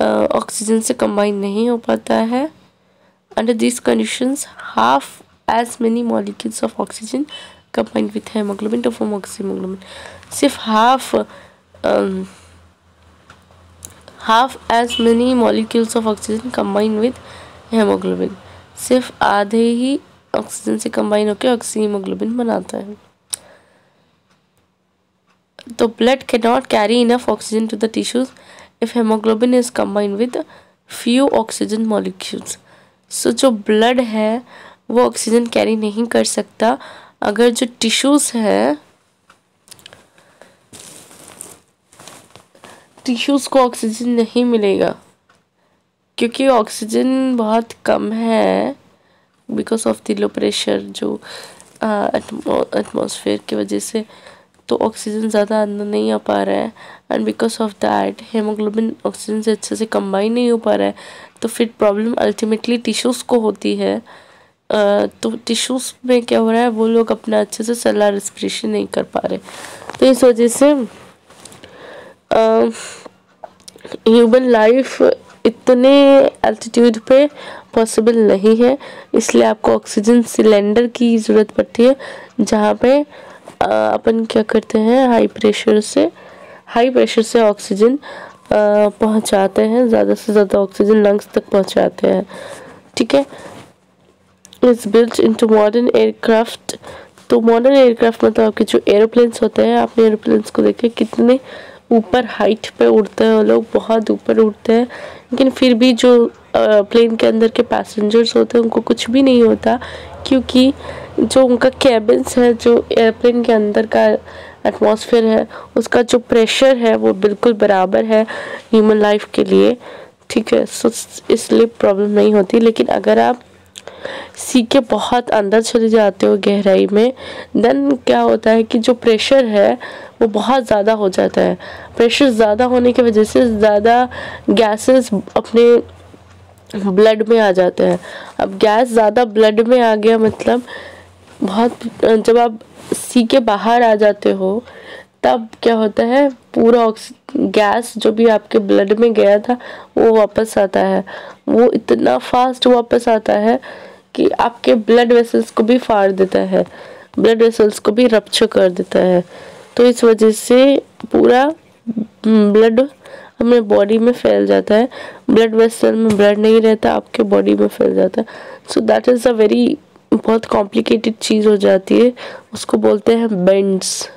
ऑक्सीजन से कंबाइन नहीं हो पाता है। Under this conditions half as many molecules of oxygen combined with haemoglobin to form oxyhaemoglobin. सिर्फ half as many molecules of oxygen combined with haemoglobin, सिर्फ आधे ही ऑक्सीजन से कंबाइन होकर ऑक्सीहीमोग्लोबिन बनाता है। तो blood can not carry enough oxygen to the tissues if haemoglobin is combined with few oxygen molecules. So जो ब्लड है वो ऑक्सीजन कैरी नहीं कर सकता अगर जो टिश्यूज है, टिश्यूज को ऑक्सीजन नहीं मिलेगा, क्योंकि ऑक्सीजन बहुत कम है because of the low pressure जो एटमॉस्फेयर की वजह से, तो ऑक्सीजन ज़्यादा अंदर नहीं आ पा रहा है, and because of that haemoglobin oxygen से अच्छे से कंबाइन नहीं हो पा रहा है, तो फिर प्रॉब्लम अल्टीमेटली टिश्यूज़ को होती है। तो टिश्यूज़ में क्या हो रहा है, वो लोग अपना अच्छे से सेलुलर रेस्पिरेशन नहीं कर पा रहे, तो इस वजह से ह्यूमन लाइफ इतने एल्टीट्यूड पे पॉसिबल नहीं है, इसलिए आपको ऑक्सीजन सिलेंडर की ज़रूरत पड़ती है, जहाँ पे अपन क्या करते हैं, हाई प्रेशर से ऑक्सीजन पहुँचाते हैं, ज़्यादा से ज़्यादा ऑक्सीजन लंग्स तक पहुँचाते हैं, ठीक है। It's built into modern aircraft. तो मॉडर्न एयरक्राफ्ट मतलब आपके जो एरोप्लेन्स होते हैं, आपने एरोप्लेन्स को देखे कितने ऊपर हाइट पे उड़ते हैं, वो लोग बहुत ऊपर उड़ते हैं, लेकिन फिर भी जो प्लेन के अंदर के पैसेंजर्स होते हैं उनको कुछ भी नहीं होता, क्योंकि जो उनका कैबिन्स है, जो एयरप्लेन के अंदर का एटमॉस्फेयर है, उसका जो प्रेशर है वो बिल्कुल बराबर है ह्यूमन लाइफ के लिए, ठीक है। सो इसलिए प्रॉब्लम नहीं होती। लेकिन अगर आप सी के बहुत अंदर चले जाते हो गहराई में, देन क्या होता है कि जो प्रेशर है वो बहुत ज़्यादा हो जाता है। प्रेशर ज़्यादा होने की वजह से ज़्यादा गैसेस अपने ब्लड में आ जाते हैं। अब गैस ज़्यादा ब्लड में आ गया मतलब बहुत, जब आप सी के बाहर आ जाते हो तब क्या होता है, पूरा गैस जो भी आपके ब्लड में गया था वो वापस आता है, वो इतना फास्ट वापस आता है कि आपके ब्लड वेसल्स को भी फाड़ देता है, ब्लड वेसल्स को भी रप्चर कर देता है। तो इस वजह से पूरा ब्लड हमारे बॉडी में फैल जाता है, ब्लड वेसल में ब्लड नहीं रहता, आपके बॉडी में फैल जाता है। So that is a very बहुत कॉम्प्लिकेटेड चीज़ हो जाती है, उसको बोलते हैं बेंड्स।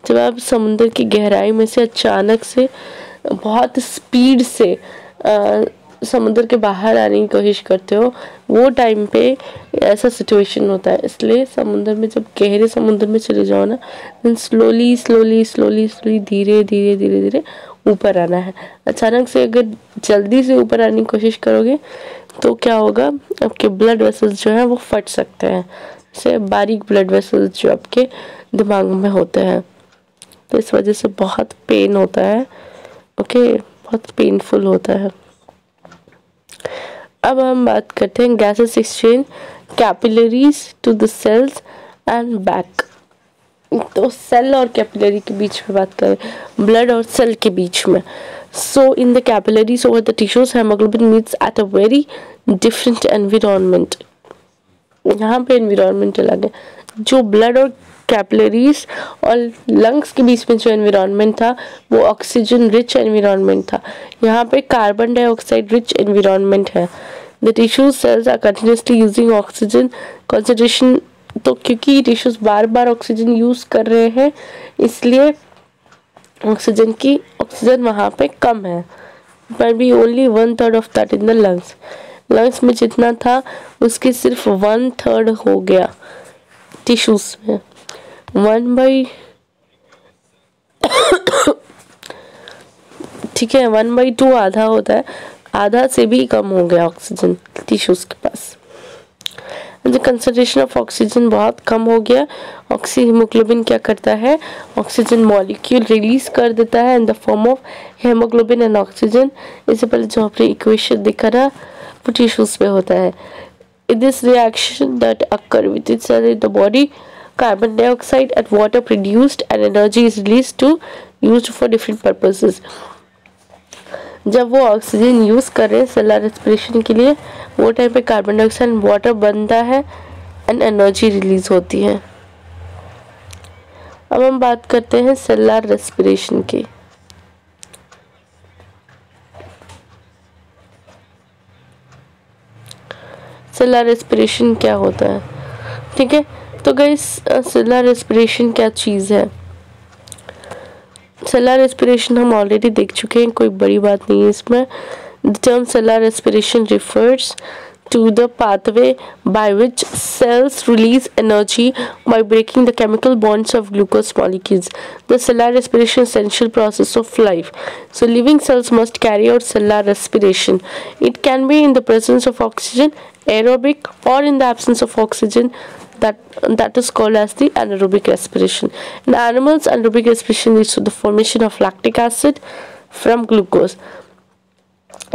जब आप समुद्र की गहराई में से अचानक से बहुत स्पीड से समुद्र के बाहर आने की कोशिश करते हो, वो टाइम पे ऐसा सिचुएशन होता है। इसलिए समुद्र में जब गहरे समुद्र में चले जाओ ना, देन स्लोली धीरे ऊपर आना है। अचानक से अगर जल्दी से ऊपर आने की कोशिश करोगे तो क्या होगा, आपके ब्लड वेसल्स जो है वो फट सकते हैं, जैसे बारीक ब्लड वेसल्स जो आपके दिमाग में होते हैं, तो इस वजह से बहुत पेन होता है, ओके, बहुत पेनफुल होता है। अब हम बात करते हैं gases exchange capillaries to the cells and back. तो सेल और कैपिलरी के बीच में बात करें, ब्लड और सेल के बीच में। So in the capillaries over the tissues haemoglobin meets at a very different environment. यहाँ पे एनवायरनमेंट अलग है। जो ब्लड और कैपिलरीज और लंग्स के बीच में जो एनवायरनमेंट था वो ऑक्सीजन रिच एनवायरनमेंट था, यहाँ पे कार्बन डाइऑक्साइड रिच एनवायरनमेंट है। The tissue cells are continuously using oxygen, concentration तो क्योंकि टिश्यूज बार बार ऑक्सीजन यूज़ कर रहे हैं, इसलिए ऑक्सीजन वहाँ पे कम है, पर भी only 1/3 of that in the lungs. Lungs में जितना था उसके सिर्फ 1/3 हो गया टिश्यूज में। 1/2 आधा होता है, आधा से भी कम हो गया ऑक्सीजन टिश्यूज के पास। कंसंट्रेशन ऑफ ऑक्सीजन बहुत कम हो गया। ऑक्सी हीमोग्लोबिन क्या करता है, ऑक्सीजन मॉलिक्यूल रिलीज कर देता है in the form of haemoglobin and oxygen. इससे पहले जो आपने इक्वेशन देखा ना वो टिश्यूज में होता है। In this reaction that occur with each other in the body, carbon dioxide and water produced and energy is release to used for different purposes. जब वो ऑक्सीजन यूज़ कर रहे हैं सेलुलर रेस्पिरेशन के लिए, वो टाइम पे कार्बन डाइऑक्साइड वाटर बनता है एंड एनर्जी रिलीज होती है। अब हम बात करते हैं सेलुलर रेस्पिरेशन की। सेलुलर रेस्पिरेशन क्या होता है, ठीक है। तो गाइस सेलुलर रेस्पिरेशन क्या चीज़ है। सेलुलर रेस्पिरेशन हम ऑलरेडी देख चुके हैं, कोई बड़ी बात नहीं है इसमें। The term cellular respiration refers to the pathway by which cells release energy by breaking the chemical bonds of glucose molecules. The cellular respiration is essential process of life. So living cells must carry out cellular respiration. It can be in the presence of oxygen, aerobic, or in the absence of oxygen. That is called as the anaerobic respiration. In animals, anaerobic respiration leads to the formation of lactic acid from glucose.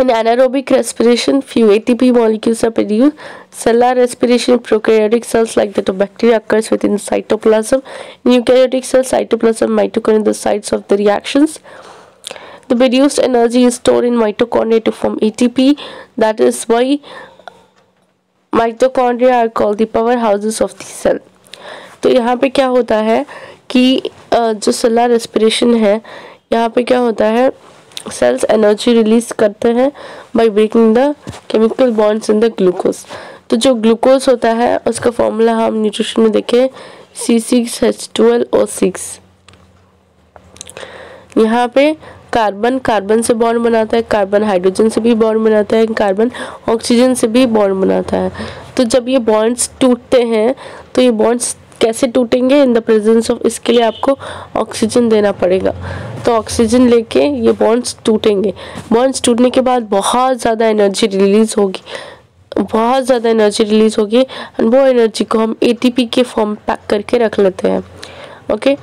In anaerobic respiration, few ATP molecules are produced. Cellular respiration in prokaryotic cells like that of bacteria occurs within cytoplasm. In eukaryotic cells, cytoplasm, mitochondria, the sites of the reactions. The produced energy is stored in mitochondria to form ATP. That is why mitochondria are called the powerhouses of the cell. तो यहाँ पे क्या होता है कि जो cellular respiration है, यहाँ पे क्या होता है, सेल्स एनर्जी रिलीज करते हैं by breaking the chemical bonds in the glucose. तो जो ग्लूकोज होता है उसका फॉर्मूला हम न्यूट्रिशन में देखें, C6H12O6। यहाँ पे कार्बन से बॉन्ड बनाता है, कार्बन हाइड्रोजन से भी बॉन्ड बनाता है, कार्बन ऑक्सीजन से भी बॉन्ड बनाता है। तो जब ये बॉन्ड्स टूटते हैं तो ये बॉन्ड्स कैसे टूटेंगे, इन द प्रेजेंस ऑफ, इसके लिए आपको ऑक्सीजन देना पड़ेगा। तो ऑक्सीजन लेके ये बॉन्ड्स टूटेंगे। बॉन्ड्स टूटने के बाद बहुत ज़्यादा एनर्जी रिलीज होगी एंड वो एनर्जी को हम ATP के फॉर्म पैक करके रख लेते हैं। ओके,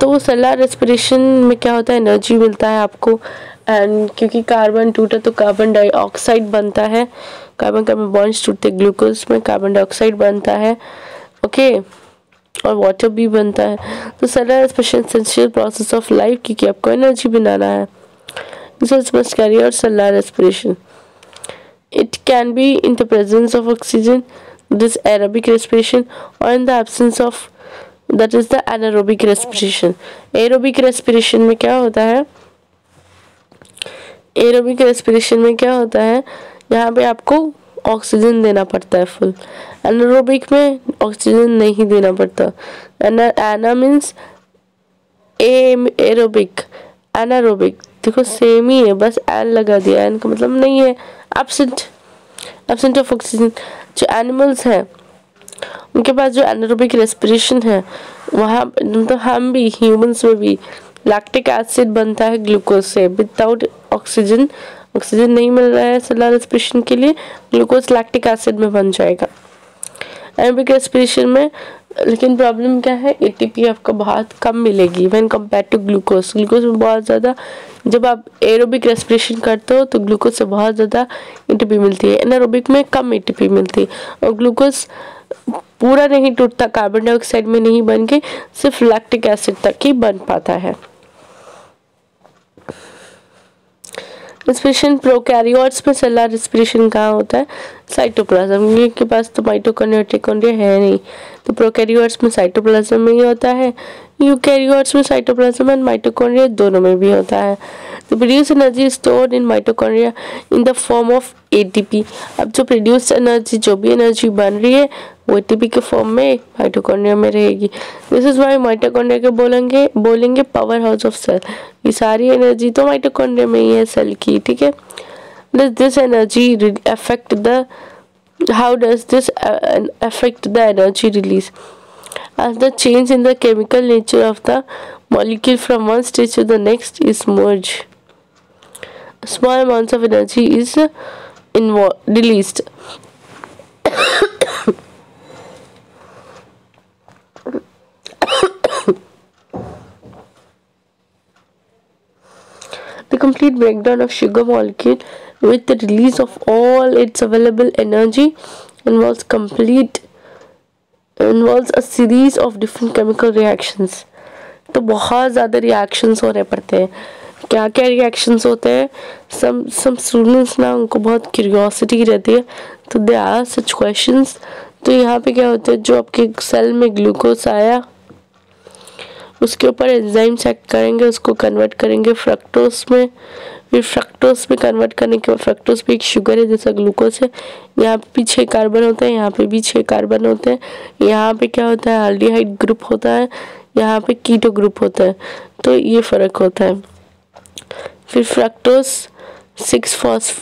तो सेलुलर रेस्पिरेशन में क्या होता है, एनर्जी मिलता है आपको, एंड क्योंकि कार्बन टूटा तो कार्बन डाइऑक्साइड बनता है, कार्बन बॉन्ड्स टूटते ग्लूकोज में कार्बन डाइऑक्साइड बनता है, ओके, और वाटर भी बनता है। तो cellular respiration essential process of life, क्योंकि आपको एनर्जी बनाना है। cells must carry out cellular respiration. It can be in the presence of oxygen, this aerobic respiration, or in the absence of, that is the anaerobic respiration. Aerobic respiration में क्या होता है, aerobic respiration में क्या होता है, यहाँ पे आपको ऑक्सीजन देना पड़ता है फुल। एनारोबिक में ऑक्सीजन नहीं देना पड़ता। एना मीन्स एरोबिक, एनारोबिक देखो सेम ही है, बस एन लगा दिया, एन का मतलब नहीं है एब्सेंट ऑफ ऑक्सीजन। जो एनिमल्स हैं उनके पास जो एनारोबिक रेस्पिरेशन है, वहाँ तो हम भी ह्यूमंस में भी लैक्टिक एसिड बनता है ग्लूकोज से। विदाउट ऑक्सीजन नहीं मिल रहा है सेलुलर रेस्पिरेशन के लिए, ग्लूकोज लैक्टिक एसिड में बन जाएगा एरोबिक रेस्पिरेशन में। लेकिन प्रॉब्लम क्या है, ATP आपको बहुत कम मिलेगी when compare to glucose. Glucose में बहुत ज़्यादा, जब आप एरोबिक रेस्पिरेशन करते हो तो ग्लूकोज से बहुत ज़्यादा ATP मिलती है, एनारोबिक में कम ATP मिलती है। और ग्लूकोज पूरा नहीं टूटता, कार्बन डाइऑक्साइड में नहीं बन के सिर्फ लैक्टिक एसिड तक ही बन पाता है। रेस्पिरेशन प्रोकैरियोट्स में सेलुलर रेस्पिरेशन कहाँ होता है, साइटोप्लाज्म के पास तो माइटोकॉन्ड्रिया है नहीं, तो प्रोकैरियोट्स में साइटोप्लाज्म में ही होता है। यूकैरियोट्स में साइटोप्लाज्म एंड माइटोकॉन्ड्रिया दोनों में भी होता है। तो produce energy stored in mitochondria in the form of ATP। अब जो प्रोड्यूस एनर्जी, जो भी एनर्जी बन रही है वो एटीपी के फॉर्म में माइटोकॉन्ड्रिया में रहेगी। दिस इज व्हाई माइटोकॉन्ड्रिया के बोलेंगे पावर हाउस ऑफ सेल। ये सारी एनर्जी तो माइटोकॉन्ड्रिया में ही है सेल की, ठीक है। This energy affect the how does this affect the energy release? As the change in the chemical nature of the molecule from one stage to the next is merged, small amounts of energy is released. The complete breakdown of sugar molecule with the release of all its available energy involves a series of different chemical reactions. तो बहुत ज़्यादा reactions होने पड़ते हैं। क्या क्या reactions होते हैं? some students ना उनको बहुत curiosity रहती है, तो they ask such questions। तो यहाँ पे क्या होता है, जो आपके सेल में ग्लूकोज आया उसके ऊपर एंजाइम चेक करेंगे, उसको कन्वर्ट करेंगे फ्रक्टोज में। फिर फ्रक्टोज में कन्वर्ट करने के बाद, फ्रक्टोज भी एक शुगर है जैसा ग्लूकोज है। यहाँ पे भी 6 कार्बन होते हैं, यहाँ पे भी 6 कार्बन होते हैं। यहाँ पे क्या होता है, एल्डिहाइड ग्रुप होता है, यहाँ पे कीटो ग्रुप होता है। तो ये फ़र्क होता है। फिर फ्रक्टोज 6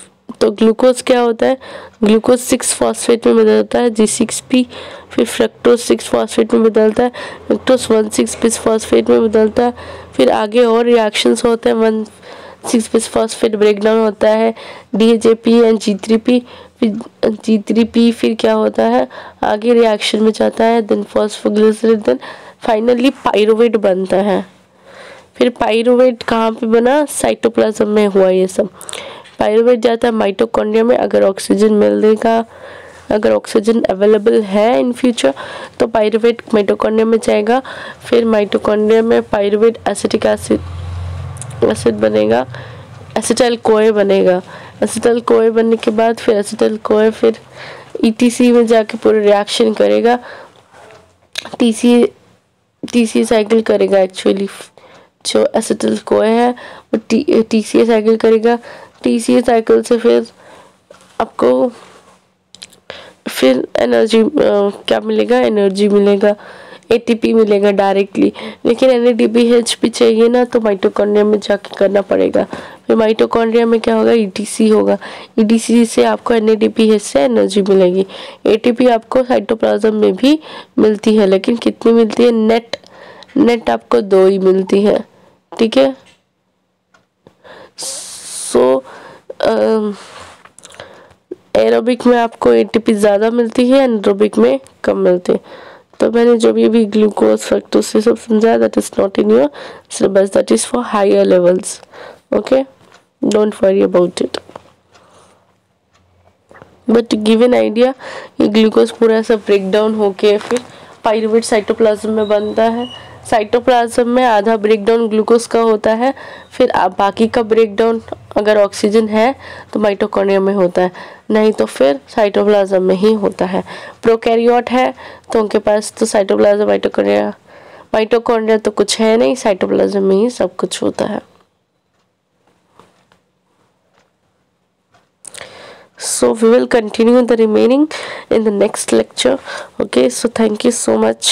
तो ग्लूकोज क्या होता है, ग्लूकोज 6 फॉस्फेट में बदलता है G6P। फिर फ्रक्टोज 6 फॉस्फेट में बदलता है, फ्रक्टोज 1,6 बिस फॉस्फेट में बदलता है। फिर आगे और रिएक्शंस होते हैं, 1,6 बिस फॉस्फेट ब्रेकडाउन होता है DHAP एंड G3P। फिर G3P फिर क्या होता है, आगे रिएक्शन में जाता है, then phosphoglyceride, then finally pyruvate बनता है। फिर पाइरुवेट कहाँ पे बना, साइटोप्लाज्म में हुआ ये सब। पाइरुवेट जाता है माइटोकॉन्ड्रिया में, अगर ऑक्सीजन मिलेगा, अगर ऑक्सीजन अवेलेबल है इन फ्यूचर तो पाइरुवेट माइटोकॉन्ड्रिया में जाएगा। फिर माइटोकॉन्ड्रिया में पाइरुवेट एसिटिक एसिड बनेगा, एसिटाइल कोए बनेगा। एसिटाइल कोए बनने के बाद फिर एसिटाइल कोए फिर ETC में जाके पूरे रिएक्शन करेगा, TCA साइकिल करेगा। एक्चुअली जो एसिटाइल कोए है वो TCA साइकिल करेगा। TCA साइकिल से फिर आपको फिर एनर्जी क्या मिलेगा, एनर्जी मिलेगा, ATP मिलेगा डायरेक्टली। लेकिन NADPH भी चाहिए ना, तो माइटोकॉन्ड्रिया में जाके करना पड़ेगा। फिर माइटोकॉन्ड्रिया में क्या होगा, ETC होगा। ETC से आपको NADPH से एनर्जी मिलेगी। ATP आपको साइटोप्लाज्म में भी मिलती है, लेकिन कितनी मिलती है, नेट आपको 2 ही मिलती है, ठीक है। सो एरोबिक में आपको ATP ज़्यादा मिलती है, एनारोबिक में कम मिलती है। तो मैंने जो भी ग्लूकोज फ्रक्टोज से सब समझाया, that is not in your syllabus, that is for higher levels, okay, don't worry about it. But give an idea, ये ग्लूकोज पूरा सा ब्रेक डाउन होके फिर पाइरुवेट साइटोप्लाज्म में बनता है। साइटोप्लाज्म में आधा ब्रेकडाउन ग्लूकोज का होता है, फिर बाकी का ब्रेकडाउन अगर ऑक्सीजन है तो माइटोकॉन्ड्रिया में होता है, नहीं तो फिर साइटोप्लाज्म में ही होता है। प्रोकैरियोट है तो उनके पास तो साइटोप्लाज्म माइटोकॉन्ड्रिया तो कुछ है नहीं, साइटोप्लाज्म में ही सब कुछ होता है। So we will continue the remaining in the next lecture. Okay, so thank you so much.